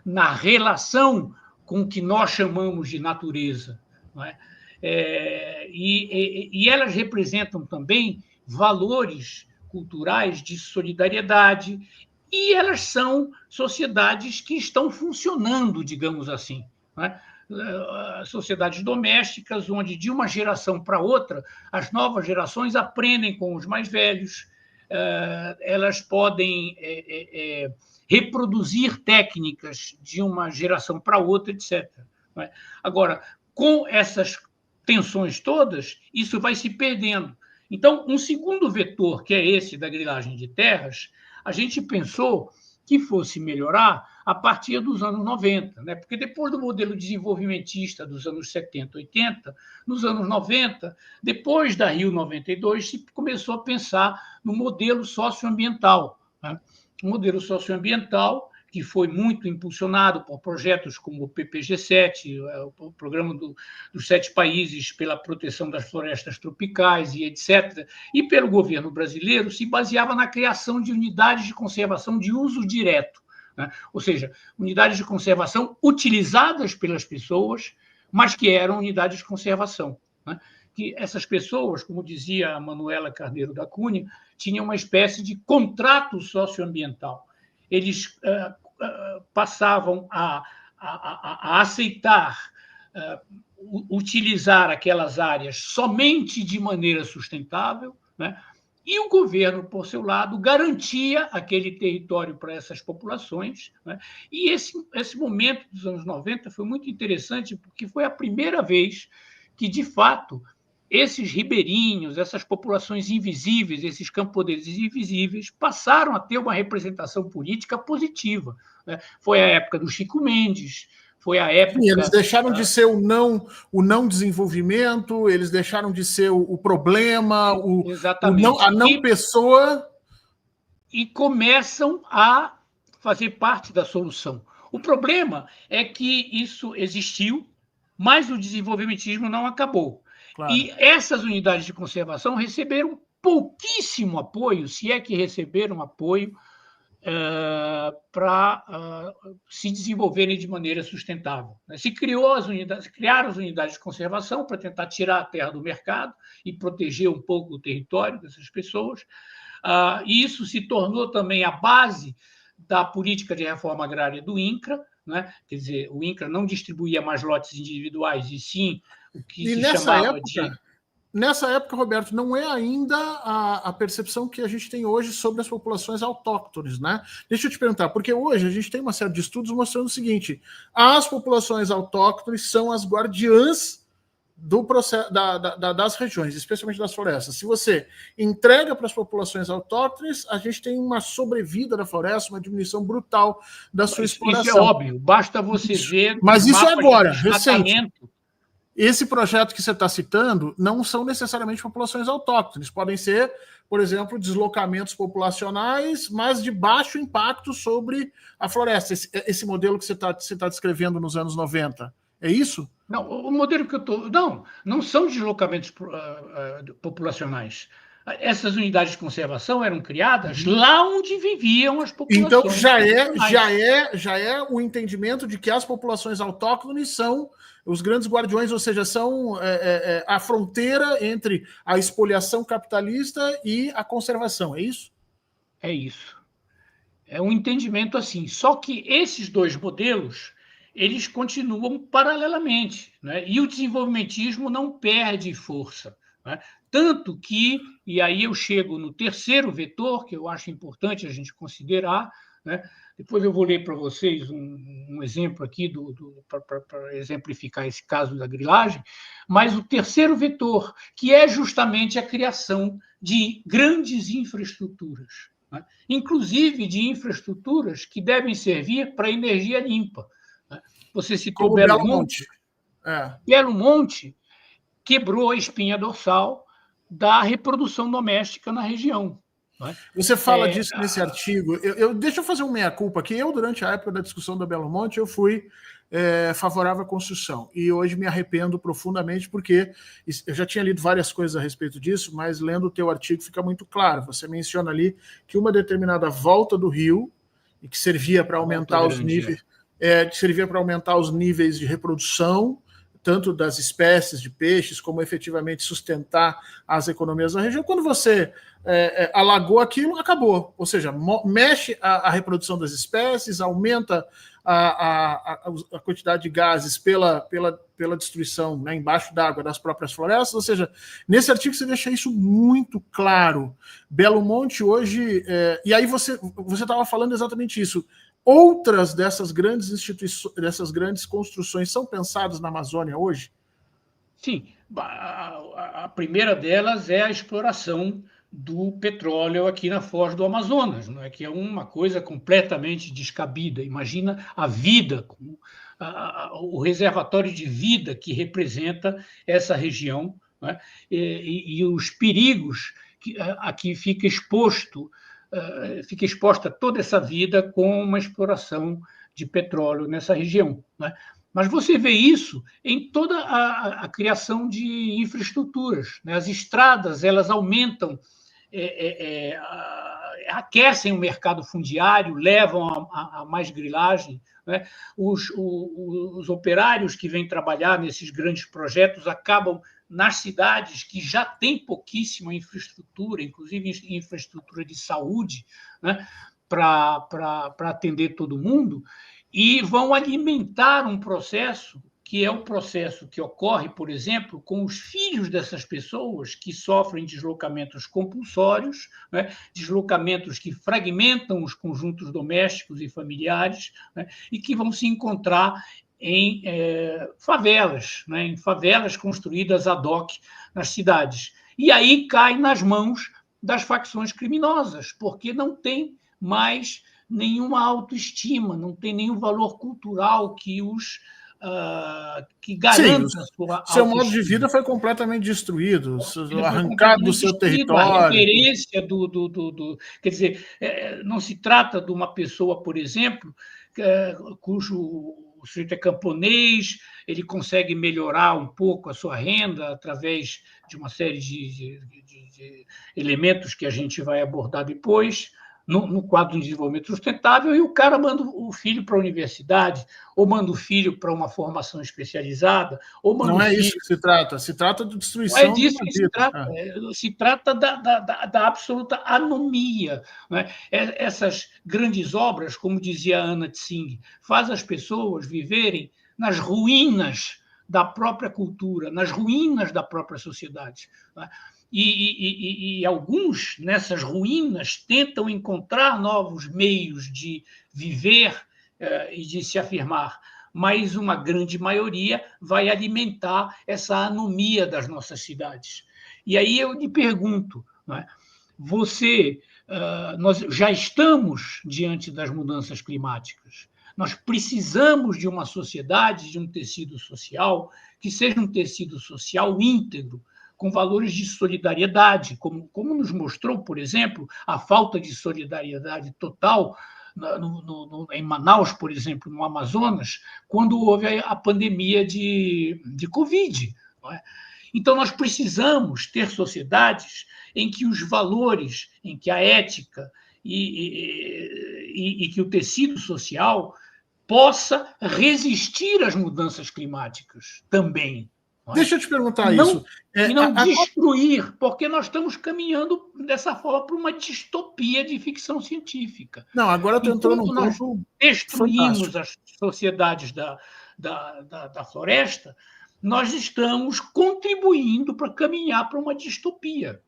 na relação com o que nós chamamos de natureza. Não é? E elas representam também valores culturais de solidariedade, e elas são sociedades que estão funcionando, digamos assim. Né? Sociedades domésticas, onde de uma geração para outra, as novas gerações aprendem com os mais velhos, elas podem reproduzir técnicas de uma geração para outra, etc. Né? Agora, com essas tensões todas, isso vai se perdendo. Então, um segundo vetor, que é esse da grilagem de terras, a gente pensou que fosse melhorar a partir dos anos 90, né? Porque depois do modelo desenvolvimentista dos anos 70, 80, nos anos 90, depois da Rio 92, se começou a pensar no modelo socioambiental. Né? O modelo socioambiental, que foi muito impulsionado por projetos como o PPG-7, o Programa dos 7 Países pela Proteção das Florestas Tropicais e etc., e pelo governo brasileiro, se baseava na criação de unidades de conservação de uso direto, né? Ou seja, unidades de conservação utilizadas pelas pessoas, mas que eram unidades de conservação. Né? Que essas pessoas, como dizia a Manuela Carneiro da Cunha, tinham uma espécie de contrato socioambiental. Eles passavam a aceitar utilizar aquelas áreas somente de maneira sustentável, né? E o governo, por seu lado, garantia aquele território para essas populações. Né? E esse momento dos anos 90 foi muito interessante, porque foi a primeira vez que, de fato, esses ribeirinhos, essas populações invisíveis, esses camponeses invisíveis, passaram a ter uma representação política positiva. Né? Foi a época do Chico Mendes, foi a época... Sim, eles deixaram de ser o não desenvolvimento, eles deixaram de ser o problema, a não pessoa... E começam a fazer parte da solução. O problema é que isso existiu, mas o desenvolvimentismo não acabou. Claro. E essas unidades de conservação receberam pouquíssimo apoio, se é que receberam apoio, para se desenvolverem de maneira sustentável. Se criaram as unidades de conservação para tentar tirar a terra do mercado e proteger um pouco o território dessas pessoas, e isso se tornou também a base da política de reforma agrária do INCRA, né? Quer dizer, o INCRA não distribuía mais lotes individuais, e sim o que se chamava de... Nessa época, Roberto, não é ainda a percepção que a gente tem hoje sobre as populações autóctones, né? Deixa eu te perguntar, porque hoje a gente tem uma série de estudos mostrando o seguinte: as populações autóctones são as guardiãs do processo das regiões, especialmente das florestas. Se você entrega para as populações autóctones, a gente tem uma sobrevida da floresta, uma diminuição brutal da sua exploração. Isso é óbvio, basta você ver... Mas isso é agora, recente. Esse projeto que você está citando não são necessariamente populações autóctones, podem ser, por exemplo, deslocamentos populacionais, mas de baixo impacto sobre a floresta. Esse modelo que você tá descrevendo nos anos 90, é isso? Não, o modelo que eu estou... Não são deslocamentos populacionais. Essas unidades de conservação eram criadas lá onde viviam as populações. Então já é o entendimento de que as populações autóctones são os grandes guardiões, ou seja, são a fronteira entre a espoliação capitalista e a conservação, é isso? É isso. É um entendimento assim. Só que esses dois modelos, eles continuam paralelamente, né? E o desenvolvimentismo não perde força, né? Tanto que, e aí eu chego no terceiro vetor, que eu acho importante a gente considerar, né? Depois eu vou ler para vocês um exemplo aqui para exemplificar esse caso da grilagem, mas o terceiro vetor, que é justamente a criação de grandes infraestruturas, né? Inclusive de infraestruturas que devem servir para energia limpa, né? Você citou Como Belo Belo Monte. É. Belo Monte quebrou a espinha dorsal da reprodução doméstica na região. Você fala disso nesse artigo. Deixa eu fazer um meia-culpa aqui. Eu, durante a época da discussão da Belo Monte, eu fui favorável à construção. E hoje me arrependo profundamente, porque eu já tinha lido várias coisas a respeito disso, mas lendo o teu artigo fica muito claro. Você menciona ali que uma determinada volta do rio, e que servia para aumentar os níveis, servia para aumentar os níveis de reprodução, tanto das espécies de peixes, como efetivamente sustentar as economias da região. Quando você alagou aquilo, acabou. Ou seja, mexe a reprodução das espécies, aumenta a quantidade de gases pela destruição, né, embaixo d'água das próprias florestas. Ou seja, nesse artigo você deixa isso muito claro. Belo Monte hoje... e aí você estava falando exatamente isso. Outras dessas grandes instituições, dessas grandes construções são pensadas na Amazônia hoje? Sim. A primeira delas é a exploração do petróleo aqui na foz do Amazonas, não é? Que é uma coisa completamente descabida. Imagina a vida, o reservatório de vida que representa essa região, não é? E os perigos a que fica exposta toda essa vida com uma exploração de petróleo nessa região, né? Mas você vê isso em toda a criação de infraestruturas, né? As estradas, elas aumentam, aquecem o mercado fundiário, levam a mais grilagem, né? Os operários que vêm trabalhar nesses grandes projetos acabam nas cidades que já têm pouquíssima infraestrutura, inclusive infraestrutura de saúde, né, para atender todo mundo, e vão alimentar um processo que é o processo que ocorre, por exemplo, com os filhos dessas pessoas que sofrem deslocamentos compulsórios, né, deslocamentos que fragmentam os conjuntos domésticos e familiares, né, e que vão se encontrar em favelas, né, em favelas construídas ad hoc nas cidades. E aí cai nas mãos das facções criminosas, porque não tem mais nenhuma autoestima, não tem nenhum valor cultural que que garanta a sua autoestima. Seu modo de vida foi completamente destruído, arrancado do seu território. A referência quer dizer, não se trata de uma pessoa, por exemplo, cujo o sujeito é camponês, ele consegue melhorar um pouco a sua renda através de uma série de elementos que a gente vai abordar depois, no quadro de desenvolvimento sustentável, e o cara manda o filho para a universidade, ou manda o filho para uma formação especializada, ou manda não é isso que se trata de destruição. Não é disso que se trata. Se trata da absoluta anomia, né? Essas grandes obras, como dizia Ana Tsing, faz as pessoas viverem nas ruínas da própria cultura, nas ruínas da própria sociedade, né? E alguns, nessas ruínas, tentam encontrar novos meios de viver e de se afirmar, mas uma grande maioria vai alimentar essa anomia das nossas cidades. E aí eu lhe pergunto, não é? Nós já estamos diante das mudanças climáticas. Nós precisamos de uma sociedade, de um tecido social, que seja um tecido social íntegro, com valores de solidariedade, como nos mostrou, por exemplo, a falta de solidariedade total em Manaus, por exemplo, no Amazonas, quando houve a pandemia de Covid. Não é? Então, nós precisamos ter sociedades em que os valores, em que a ética e que o tecido social possa resistir às mudanças climáticas também. Deixa eu te perguntar isso. E não destruir, porque nós estamos caminhando dessa forma para uma distopia de ficção científica. Não, agora eu estou entrando num ponto destruímos fantástico. as sociedades da floresta, nós estamos contribuindo para caminhar para uma distopia,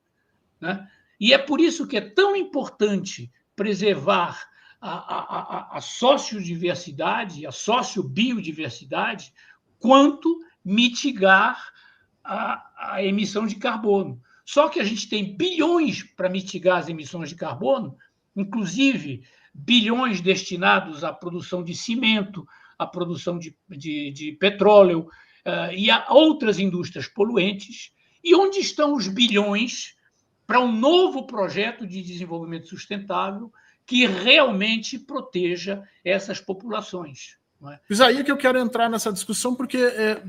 né? E é por isso que é tão importante preservar a sociodiversidade, a sociobiodiversidade, quanto mitigar a emissão de carbono. Só que a gente tem bilhões para mitigar as emissões de carbono, inclusive bilhões destinados à produção de cimento, à produção de petróleo e a outras indústrias poluentes. E onde estão os bilhões para um novo projeto de desenvolvimento sustentável que realmente proteja essas populações? Mas aí é que eu quero entrar nessa discussão, porque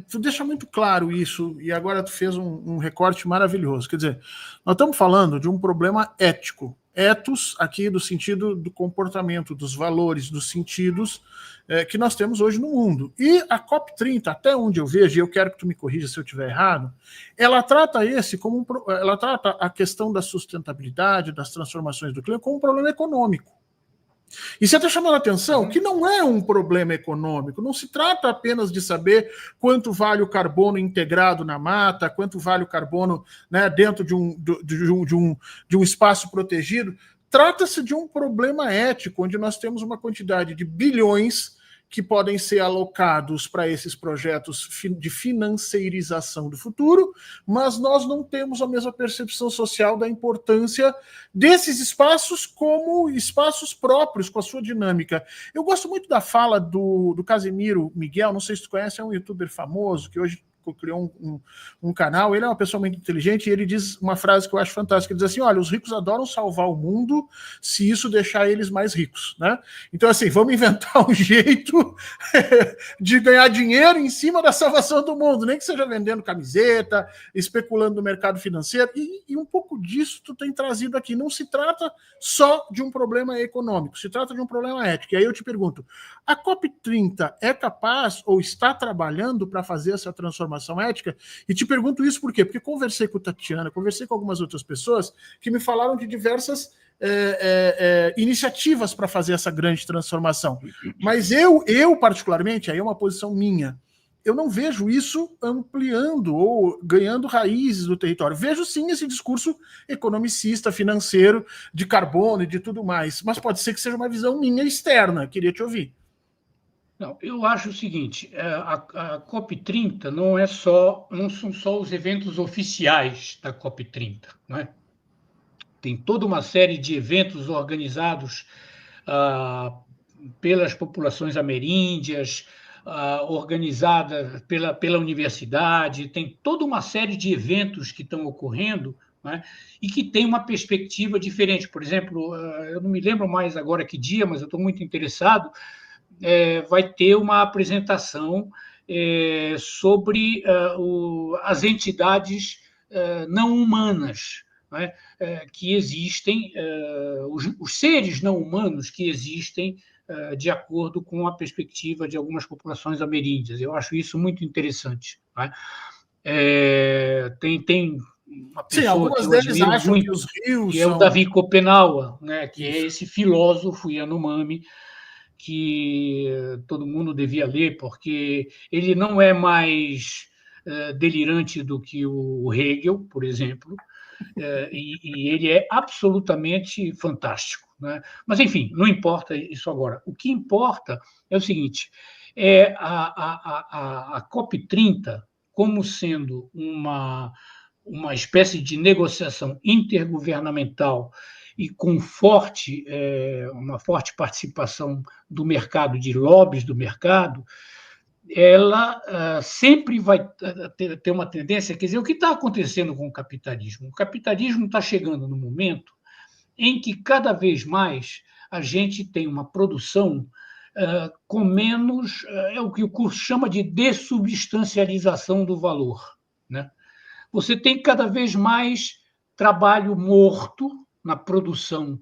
tu deixa muito claro isso, e agora tu fez um recorte maravilhoso. Quer dizer, nós estamos falando de um problema ético. Ethos, aqui do sentido do comportamento, dos valores, dos sentidos que nós temos hoje no mundo. E a COP30, até onde eu vejo, e eu quero que tu me corrija se eu estiver errado, ela trata ela trata a questão da sustentabilidade, das transformações do clima, como um problema econômico. E você está chamando a atenção que não é um problema econômico, não se trata apenas de saber quanto vale o carbono integrado na mata, quanto vale o carbono, né, dentro de um espaço protegido. Trata-se de um problema ético, onde nós temos uma quantidade de bilhões que podem ser alocados para esses projetos de financeirização do futuro, mas nós não temos a mesma percepção social da importância desses espaços como espaços próprios, com a sua dinâmica. Eu gosto muito da fala do Casimiro Miguel, não sei se tu conhece, é um youtuber famoso, que hoje criou um canal, ele é uma pessoa muito inteligente, e ele diz uma frase que eu acho fantástica, ele diz assim, olha, os ricos adoram salvar o mundo se isso deixar eles mais ricos, né? Então, assim, vamos inventar um jeito de ganhar dinheiro em cima da salvação do mundo, nem que seja vendendo camiseta, especulando no mercado financeiro, e um pouco disso tu tem trazido aqui. Não se trata só de um problema econômico, se trata de um problema ético. E aí eu te pergunto, a COP30 é capaz ou está trabalhando para fazer essa transformação ética? E te pergunto isso por quê? Porque conversei com o Tatiana, conversei com algumas outras pessoas que me falaram de diversas iniciativas para fazer essa grande transformação. Mas eu particularmente, aí é uma posição minha, eu não vejo isso ampliando ou ganhando raízes no território. Vejo sim esse discurso economicista, financeiro, de carbono e de tudo mais, mas pode ser que seja uma visão minha externa. Queria te ouvir. Não, eu acho o seguinte, a COP30 não são só os eventos oficiais da COP30, não é? Tem toda uma série de eventos organizados pelas populações ameríndias, organizada pela universidade, tem toda uma série de eventos que estão ocorrendo, né, e que tem uma perspectiva diferente. Por exemplo, eu não me lembro mais agora que dia, mas eu estou muito interessado, vai ter uma apresentação sobre as entidades não humanas, né, que existem, os seres não humanos que existem de acordo com a perspectiva de algumas populações ameríndias. Eu acho isso muito interessante. Né? Tem uma pessoa algumas que eu deles admiro acham muito, que os rios que é o Davi Kopenawa, né, que é esse filósofo Yanomami, que todo mundo devia ler, porque ele não é mais delirante do que o Hegel, por exemplo, e ele é absolutamente fantástico. Né? Mas, enfim, não importa isso agora. O que importa é o seguinte, a COP30 como sendo uma espécie de negociação intergovernamental e com uma forte participação do mercado, de lobbies do mercado, ela sempre vai ter uma tendência. Quer dizer, o que está acontecendo com o capitalismo? O capitalismo está chegando no momento em que cada vez mais a gente tem uma produção com menos, é o que o curso chama de dessubstancialização do valor. Né? Você tem cada vez mais trabalho morto na produção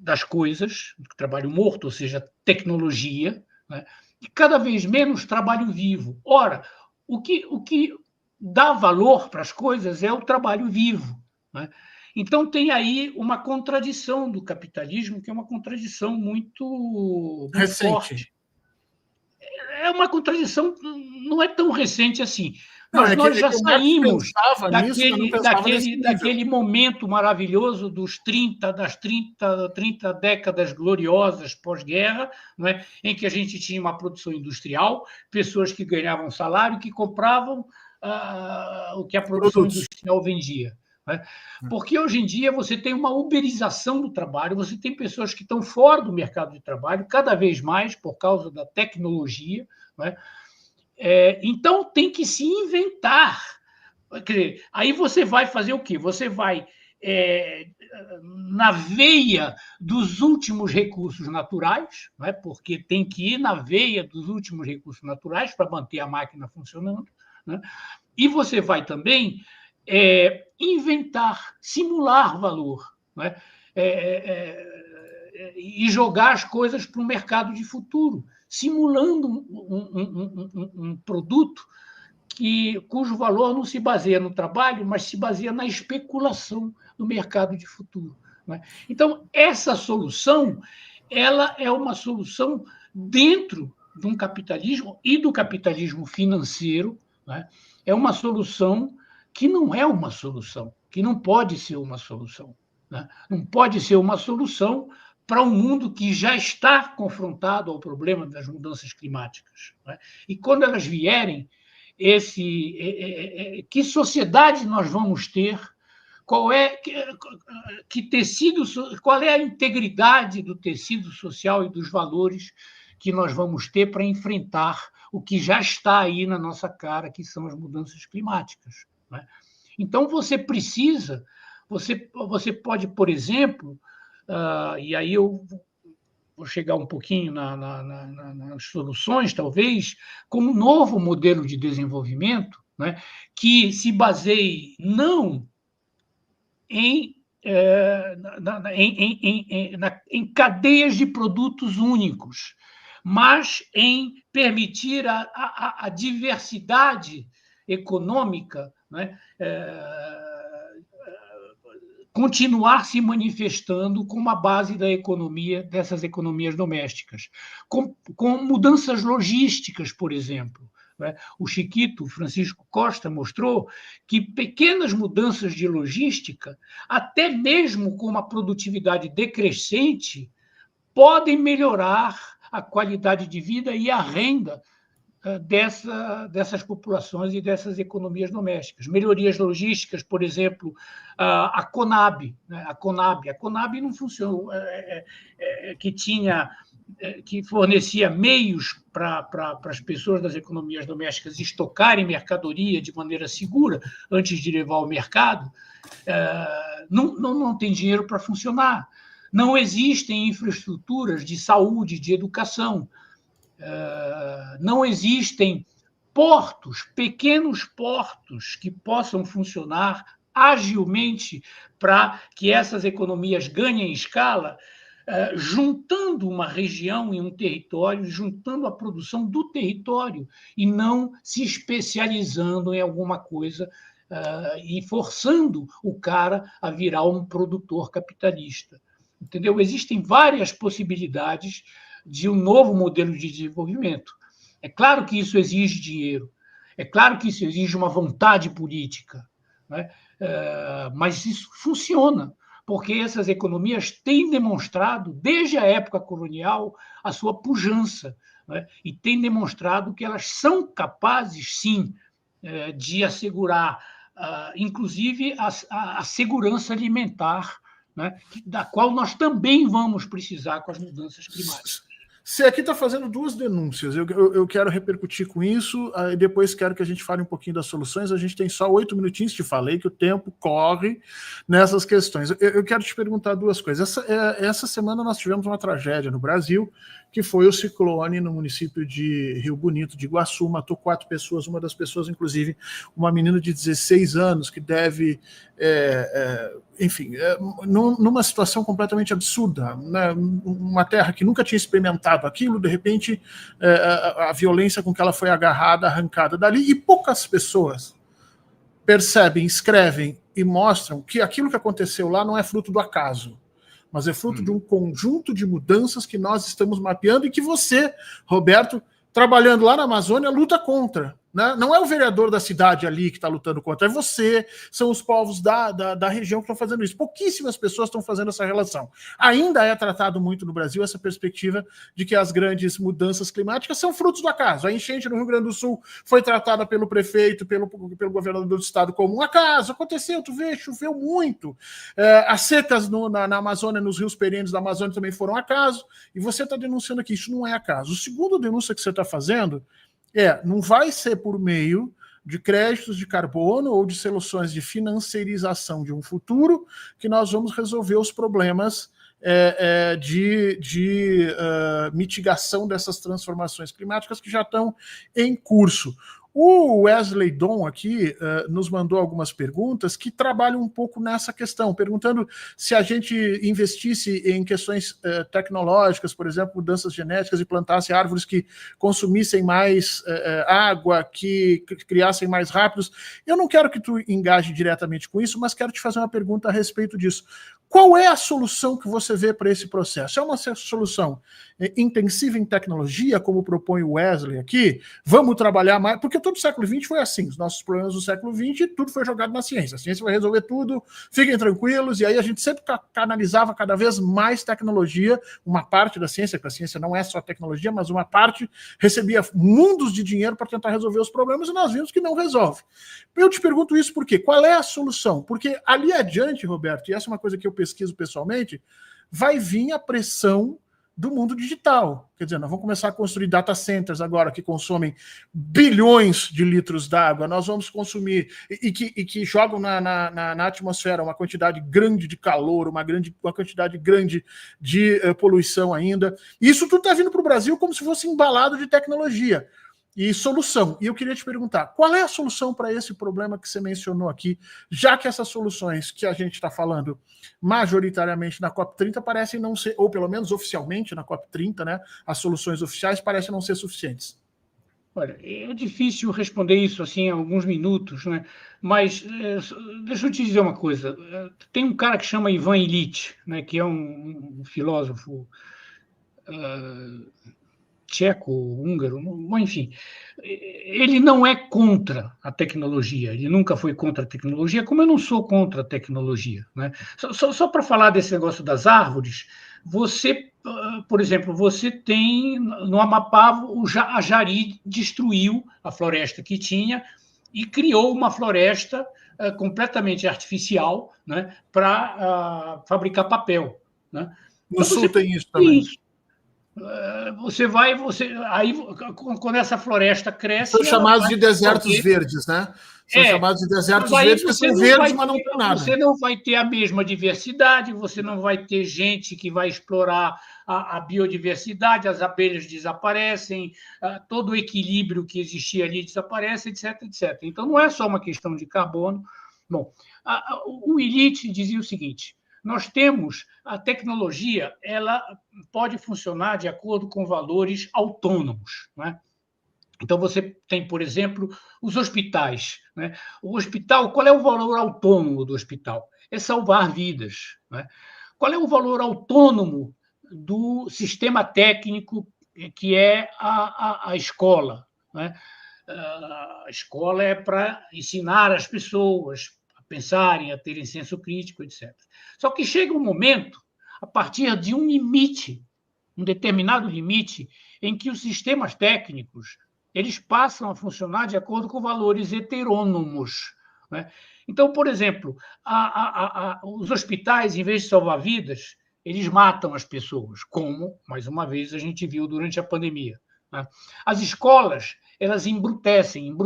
das coisas, trabalho morto, ou seja, tecnologia, né? E cada vez menos trabalho vivo. Ora, o que dá valor para as coisas é o trabalho vivo. Né? Então, tem aí uma contradição do capitalismo, que é uma contradição muito recente. forte. É uma contradição, não é tão recente assim. Mas nós já o Marx saímos pensava nisso, mas não pensava nesse nível. daquele momento maravilhoso das 30 décadas gloriosas pós-guerra, não é? Em que a gente tinha uma produção industrial, pessoas que ganhavam salário, que compravam o que a produção industrial vendia. Porque hoje em dia você tem uma uberização do trabalho, você tem pessoas que estão fora do mercado de trabalho, cada vez mais por causa da tecnologia. Então tem que se inventar. Quer dizer, aí você vai fazer o quê? Você vai na veia dos últimos recursos naturais, porque tem que ir na veia dos últimos recursos naturais para manter a máquina funcionando, e você vai também inventar, simular valor, e jogar as coisas para o mercado de futuro, simulando um produto cujo valor não se baseia no trabalho, mas se baseia na especulação do mercado de futuro. Então, essa solução ela é uma solução dentro de um capitalismo e do capitalismo financeiro. É uma solução que não é uma solução, que não pode ser uma solução. Não pode ser uma solução para um mundo que já está confrontado ao problema das mudanças climáticas. E quando elas vierem, que sociedade nós vamos ter? Qual é a integridade do tecido social e dos valores que nós vamos ter para enfrentar o que já está aí na nossa cara, que são as mudanças climáticas? Então, você precisa, você pode, por exemplo, e aí eu vou chegar um pouquinho nas soluções, talvez, com um novo modelo de desenvolvimento, que se baseie não em cadeias de produtos únicos, mas em permitir a diversidade econômica, continuar se manifestando como a base da economia, dessas economias domésticas, com mudanças logísticas, por exemplo. O Chiquito, Francisco Costa, mostrou que pequenas mudanças de logística, até mesmo com uma produtividade decrescente, podem melhorar a qualidade de vida e a renda dessas populações e dessas economias domésticas. Melhorias logísticas, por exemplo, a Conab. A Conab não funcionou, que fornecia meios para as pessoas das economias domésticas estocarem mercadoria de maneira segura antes de levar ao mercado, não tem dinheiro para funcionar. Não existem infraestruturas de saúde, de educação. Não existem pequenos portos que possam funcionar agilmente para que essas economias ganhem escala, juntando uma região e um território, juntando a produção do território e não se especializando em alguma coisa e forçando o cara a virar um produtor capitalista. Entendeu? Existem várias possibilidades de um novo modelo de desenvolvimento. É claro que isso exige dinheiro, é claro que isso exige uma vontade política, mas isso funciona, porque essas economias têm demonstrado, desde a época colonial, a sua pujança, e têm demonstrado que elas são capazes, sim, de assegurar, inclusive, a segurança alimentar, da qual nós também vamos precisar com as mudanças climáticas. Você aqui está fazendo duas denúncias, eu quero repercutir com isso, e depois quero que a gente fale um pouquinho das soluções. A gente tem só 8 minutinhos, te falei que o tempo corre nessas questões. Eu quero te perguntar duas coisas. Essa semana nós tivemos uma tragédia no Brasil, que foi o ciclone no município de Rio Bonito, de Iguaçu, matou 4 pessoas, uma das pessoas, inclusive, uma menina de 16 anos, que deve, enfim, numa situação completamente absurda, né? Uma terra que nunca tinha experimentado aquilo, de repente, a violência com que ela foi agarrada, arrancada dali, e poucas pessoas percebem, escrevem e mostram que aquilo que aconteceu lá não é fruto do acaso, mas é fruto de um conjunto de mudanças que nós estamos mapeando e que você, Roberto, trabalhando lá na Amazônia, luta contra. né? Não é o vereador da cidade ali que está lutando contra, é você, são os povos da região que estão fazendo isso. Pouquíssimas pessoas estão fazendo essa relação. Ainda é tratado muito no Brasil essa perspectiva de que as grandes mudanças climáticas são frutos do acaso. A enchente no Rio Grande do Sul foi tratada pelo prefeito, pelo governador do estado como um acaso. Aconteceu, tu vê, choveu muito. As secas na Amazônia, nos rios perenes da Amazônia também foram acaso. E você está denunciando aqui, isso não é acaso. O segundo denúncia que você está fazendo não vai ser por meio de créditos de carbono ou de soluções de financiarização de um futuro que nós vamos resolver os problemas de mitigação dessas transformações climáticas que já estão em curso. O Wesley Dom aqui nos mandou algumas perguntas que trabalham um pouco nessa questão, perguntando se a gente investisse em questões tecnológicas, por exemplo, mudanças genéticas, e plantasse árvores que consumissem mais água, que criassem mais rápidos. Eu não quero que tu engaje diretamente com isso, mas quero te fazer uma pergunta a respeito disso. Qual é a solução que você vê para esse processo? É uma solução intensiva em tecnologia, como propõe o Wesley aqui? Vamos trabalhar mais? Porque todo o século XX foi assim. Os nossos problemas do século XX, tudo foi jogado na ciência. A ciência vai resolver tudo, fiquem tranquilos. E aí a gente sempre canalizava cada vez mais tecnologia. Uma parte da ciência, porque a ciência não é só tecnologia, mas uma parte recebia mundos de dinheiro para tentar resolver os problemas, e nós vimos que não resolve. Eu te pergunto isso por quê? Qual é a solução? Porque ali adiante, Roberto, e essa é uma coisa que eu pesquiso pessoalmente, vai vir a pressão do mundo digital. Quer dizer, nós vamos começar a construir data centers agora que consomem bilhões de litros d'água, nós vamos consumir e que jogam na atmosfera uma quantidade grande de calor, uma quantidade grande de poluição ainda. E isso tudo está vindo para o Brasil como se fosse embalado de tecnologia e solução. E eu queria te perguntar, qual é a solução para esse problema que você mencionou aqui, já que essas soluções que a gente está falando majoritariamente na COP30 parecem não ser, ou pelo menos oficialmente na COP30, né, as soluções oficiais parecem não ser suficientes? Olha, é difícil responder isso assim em alguns minutos, né? Mas deixa eu te dizer uma coisa. Tem um cara que chama Ivan Illich, né, que é um filósofo tcheco, húngaro, enfim, ele não é contra a tecnologia, ele nunca foi contra a tecnologia, como eu não sou contra a tecnologia, né? Só para falar desse negócio das árvores, você, por exemplo, você tem no Amapá, a Jari destruiu a floresta que tinha e criou uma floresta completamente artificial, né, para fabricar papel, né? No Então, Sul tem isso também. Isso. Aí quando essa floresta cresce, São chamados de desertos verdes, né? São chamados de desertos verdes porque são verdes, mas não tem nada. Você não vai ter a mesma diversidade, você não vai ter gente que vai explorar a biodiversidade, as abelhas desaparecem, todo o equilíbrio que existia ali desaparece, etc, etc. Então, não é só uma questão de carbono. Bom, o Illich dizia o seguinte: nós temos a tecnologia, ela pode funcionar de acordo com valores autônomos, né? Então, você tem, por exemplo, os hospitais, né? O hospital, qual é o valor autônomo do hospital? É salvar vidas, né? Qual é o valor autônomo do sistema técnico que é a escola, né? A escola é para ensinar as pessoas a pensarem, a terem senso crítico, etc. Só que chega um momento, a partir de um limite, um determinado limite, em que os sistemas técnicos eles passam a funcionar de acordo com valores heterônomos, né? Então, por exemplo, os hospitais, em vez de salvar vidas, eles matam as pessoas, como, mais uma vez, a gente viu durante a pandemia, né? As escolas, elas embrutecem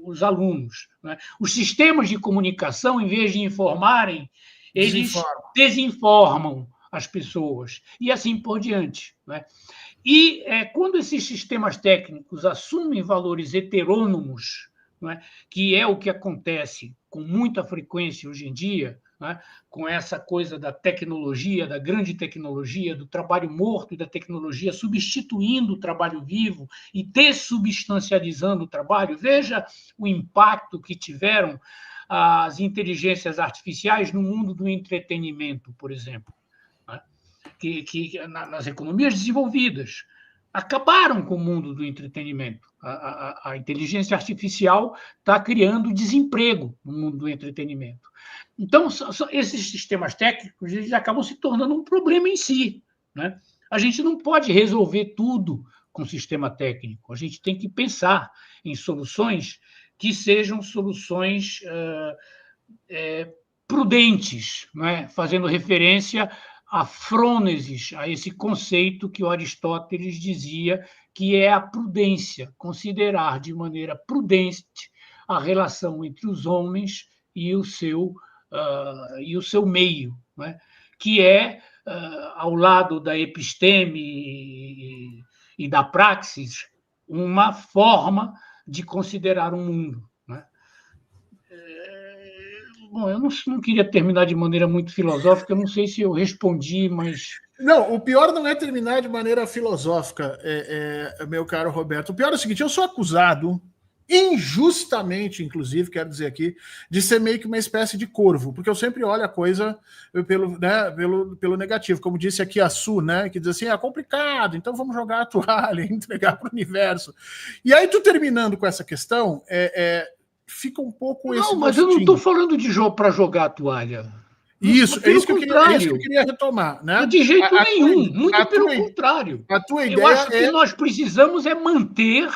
os alunos, né? Os sistemas de comunicação, em vez de informarem, eles desinformam as pessoas, e assim por diante, né? E quando esses sistemas técnicos assumem valores heterônomos, né, que é o que acontece com muita frequência hoje em dia, né, com essa coisa da tecnologia, da grande tecnologia, do trabalho morto e da tecnologia substituindo o trabalho vivo e dessubstancializando o trabalho. Veja o impacto que tiveram as inteligências artificiais no mundo do entretenimento, por exemplo, né? Nas economias desenvolvidas. acabaram com o mundo do entretenimento. A inteligência artificial está criando desemprego no mundo do entretenimento. Então, esses sistemas técnicos eles acabam se tornando um problema em si, né? A gente não pode resolver tudo com sistema técnico. A gente tem que pensar em soluções que sejam soluções prudentes, né? Fazendo referência a frônesis, a esse conceito que o Aristóteles dizia que é a prudência, considerar de maneira prudente a relação entre os homens e o seu meio, né? Que é, ao lado da episteme e da praxis, uma forma de considerar o mundo. Bom, eu não queria terminar de maneira muito filosófica, eu não sei se eu respondi, mas... Não, o pior não é terminar de maneira filosófica, meu caro Roberto. O pior é o seguinte, eu sou acusado, injustamente, inclusive, quero dizer aqui, de ser meio que uma espécie de corvo, porque eu sempre olho a coisa pelo negativo, como disse aqui a Su, né, que diz assim, é complicado, então vamos jogar a toalha, entregar para o universo. E aí, tu terminando com essa questão, fica um pouco esse... Não, mas eu não estou falando de jogo para jogar a toalha. Isso, é isso que eu queria retomar, né? De jeito nenhum, muito pelo contrário. A tua ideia eu acho que nós precisamos manter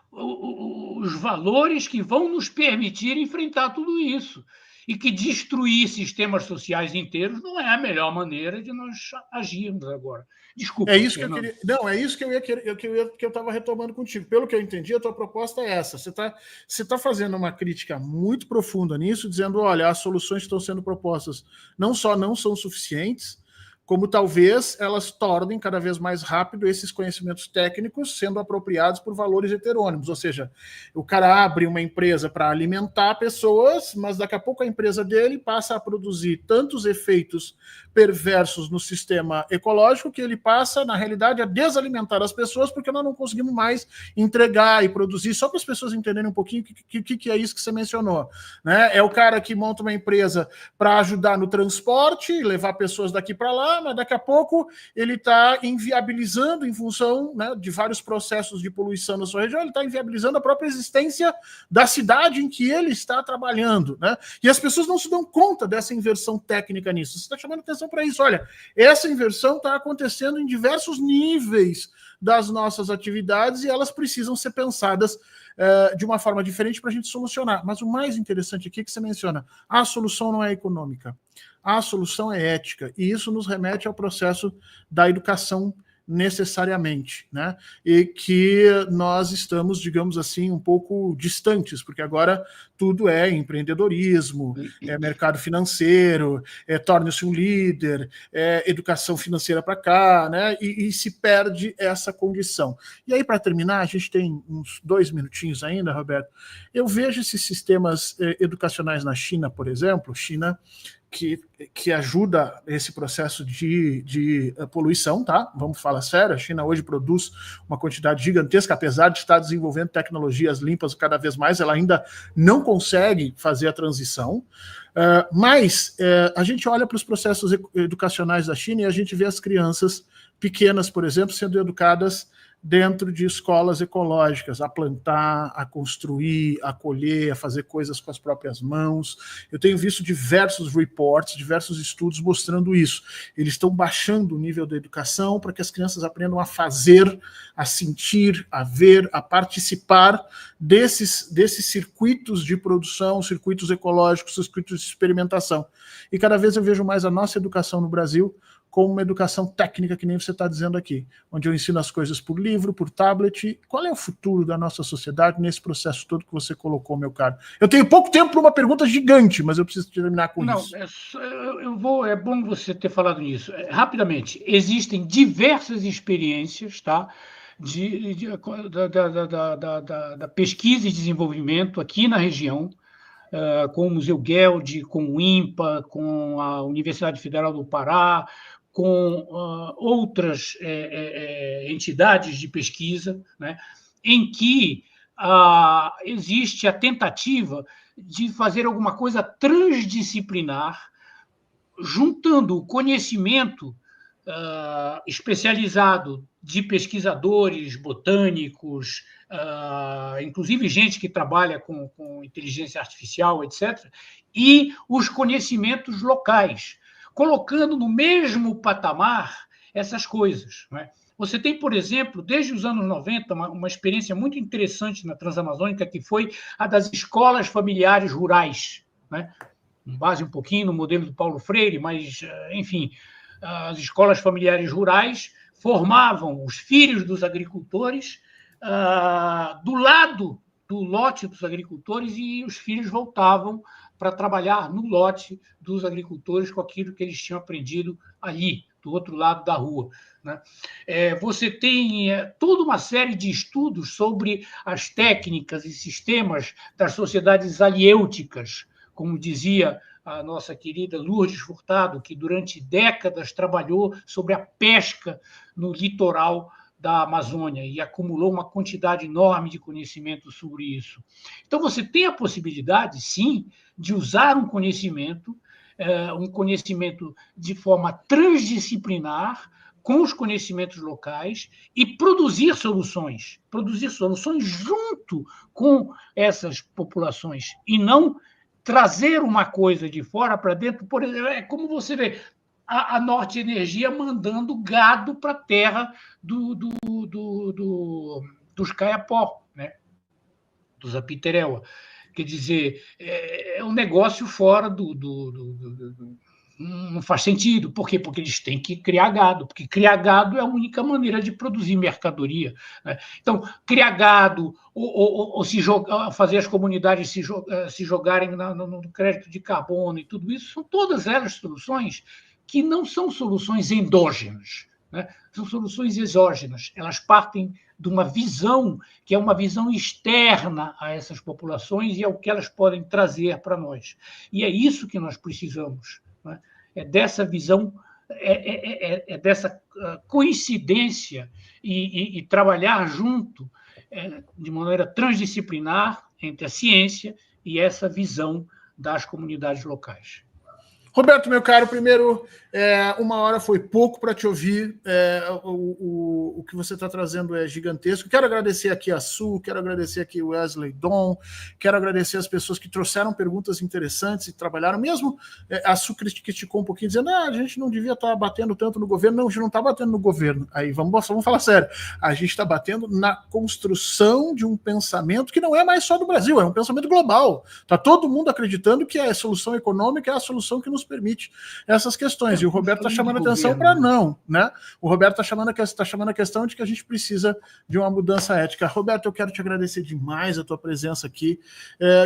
os valores que vão nos permitir enfrentar tudo isso. E que destruir sistemas sociais inteiros não é a melhor maneira de nós agirmos agora. Desculpa. É isso que eu queria. Não, é isso que eu estava retomando contigo. Pelo que eu entendi, a tua proposta é essa. Você tá fazendo uma crítica muito profunda nisso, dizendo: olha, as soluções que estão sendo propostas não só não são suficientes, como talvez elas tornem cada vez mais rápido esses conhecimentos técnicos sendo apropriados por valores heterônimos. Ou seja, o cara abre uma empresa para alimentar pessoas, mas daqui a pouco a empresa dele passa a produzir tantos efeitos perversos no sistema ecológico que ele passa, na realidade, a desalimentar as pessoas porque nós não conseguimos mais entregar e produzir, só para as pessoas entenderem um pouquinho o que é isso que você mencionou. Né? É o cara que monta uma empresa para ajudar no transporte, levar pessoas daqui para lá, mas daqui a pouco ele está inviabilizando, em função, né, de vários processos de poluição na sua região, ele está inviabilizando a própria existência da cidade em que ele está trabalhando. Né? E as pessoas não se dão conta dessa inversão técnica nisso. Você está chamando atenção para isso. Olha, essa inversão está acontecendo em diversos níveis das nossas atividades e elas precisam ser pensadas de uma forma diferente para a gente solucionar. Mas o mais interessante aqui é que você menciona, a solução não é econômica, a solução é ética, e isso nos remete ao processo da educação necessariamente, né? E que nós estamos, digamos assim, um pouco distantes, porque agora tudo é empreendedorismo, é mercado financeiro, torne-se um líder, educação financeira para cá, né? E se perde essa condição. E aí, para terminar, a gente tem uns 2 minutinhos ainda, Roberto. Eu vejo esses sistemas educacionais na China, por exemplo, China que ajuda esse processo de poluição, tá? Vamos falar sério, a China hoje produz uma quantidade gigantesca, apesar de estar desenvolvendo tecnologias limpas cada vez mais, ela ainda não consegue fazer a transição, mas a gente olha para os processos educacionais da China e a gente vê as crianças pequenas, por exemplo, sendo educadas dentro de escolas ecológicas, a plantar, a construir, a colher, a fazer coisas com as próprias mãos. Eu tenho visto diversos reports, diversos estudos mostrando isso. Eles estão baixando o nível da educação para que as crianças aprendam a fazer, a sentir, a ver, a participar desses circuitos de produção, circuitos ecológicos, circuitos de experimentação. E cada vez eu vejo mais a nossa educação no Brasil como uma educação técnica, que nem você está dizendo aqui, onde eu ensino as coisas por livro, por tablet. Qual é o futuro da nossa sociedade nesse processo todo que você colocou, meu caro? Eu tenho pouco tempo para uma pergunta gigante, mas eu preciso terminar com isso. É bom você ter falado nisso. Rapidamente, existem diversas experiências, tá? Da pesquisa e desenvolvimento aqui na região, com o Museu Geld, com o INPA, com a Universidade Federal do Pará, com outras entidades de pesquisa, né, em que existe a tentativa de fazer alguma coisa transdisciplinar, juntando o conhecimento especializado de pesquisadores, botânicos, inclusive gente que trabalha com inteligência artificial, etc., e os conhecimentos locais, colocando no mesmo patamar essas coisas, né? Você tem, por exemplo, desde os anos 90, uma experiência muito interessante na Transamazônica, que foi a das escolas familiares rurais, né? Com base um pouquinho no modelo do Paulo Freire, mas, enfim, as escolas familiares rurais formavam os filhos dos agricultores do lado do lote dos agricultores e os filhos voltavam para trabalhar no lote dos agricultores com aquilo que eles tinham aprendido ali, do outro lado da rua, né? Você tem toda uma série de estudos sobre as técnicas e sistemas das sociedades aliêuticas, como dizia a nossa querida Lourdes Furtado, que durante décadas trabalhou sobre a pesca no litoral da Amazônia e acumulou uma quantidade enorme de conhecimento sobre isso. Então, você tem a possibilidade, sim, de usar um conhecimento de forma transdisciplinar, com os conhecimentos locais, e produzir soluções junto com essas populações, e não trazer uma coisa de fora para dentro. Por exemplo, é como você vê a Norte Energia mandando gado para a terra dos Caiapó, né? Dos Apiteréua. Quer dizer, é um negócio fora não faz sentido. Por quê? Porque eles têm que criar gado, porque criar gado é a única maneira de produzir mercadoria, né? Então, criar gado ou fazer as comunidades se jogarem no crédito de carbono e tudo isso, são todas elas soluções que não são soluções endógenas, né? São soluções exógenas. Elas partem de uma visão que é uma visão externa a essas populações e ao que elas podem trazer para nós. E é isso que nós precisamos, né? É dessa visão, dessa coincidência e trabalhar junto, de maneira transdisciplinar, entre a ciência e essa visão das comunidades locais. Roberto, meu caro, primeiro, 1 hora foi pouco para te ouvir. O que você está trazendo é gigantesco. Quero agradecer aqui a Su, quero agradecer aqui o Wesley Dom, quero agradecer as pessoas que trouxeram perguntas interessantes e trabalharam. Mesmo a Su criticou um pouquinho, dizendo a gente não devia estar batendo tanto no governo. Não, a gente não está batendo no governo. Aí vamos falar sério. A gente está batendo na construção de um pensamento que não é mais só do Brasil, é um pensamento global. Está todo mundo acreditando que a solução econômica é a solução que nos permite essas questões. E o Roberto está chamando a atenção para não, né? O Roberto está chamando a questão de que a gente precisa de uma mudança ética. Roberto, eu quero te agradecer demais a tua presença aqui.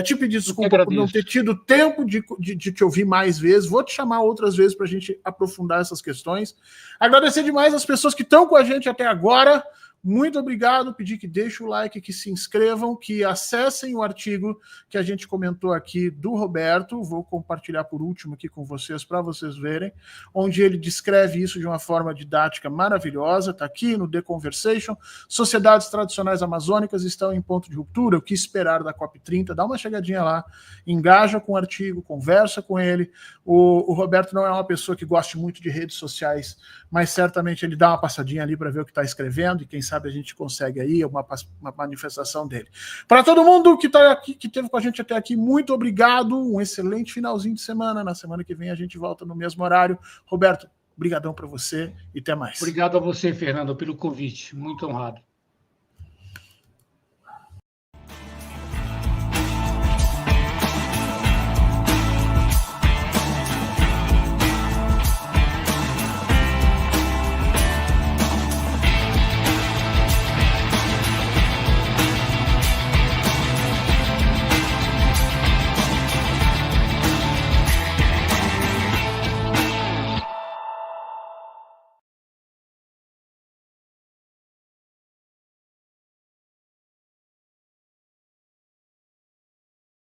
Te pedir desculpa por não ter tido tempo de te ouvir mais vezes. Vou te chamar outras vezes para a gente aprofundar essas questões. Agradecer demais as pessoas que estão com a gente até agora. Muito obrigado, pedir que deixem o like, que se inscrevam, que acessem o artigo que a gente comentou aqui do Roberto, vou compartilhar por último aqui com vocês, para vocês verem, onde ele descreve isso de uma forma didática maravilhosa, está aqui no The Conversation. Sociedades tradicionais amazônicas estão em ponto de ruptura, o que esperar da COP30? Dá uma chegadinha lá, engaja com o artigo, conversa com ele. O Roberto não é uma pessoa que goste muito de redes sociais, mas certamente ele dá uma passadinha ali para ver o que está escrevendo, e quem sabe a gente consegue aí uma manifestação dele. Para todo mundo que está aqui, que esteve com a gente até aqui, muito obrigado, um excelente finalzinho de semana. Na semana que vem a gente volta no mesmo horário. Roberto, brigadão para você e até mais. Obrigado a você, Fernando, pelo convite. Muito honrado.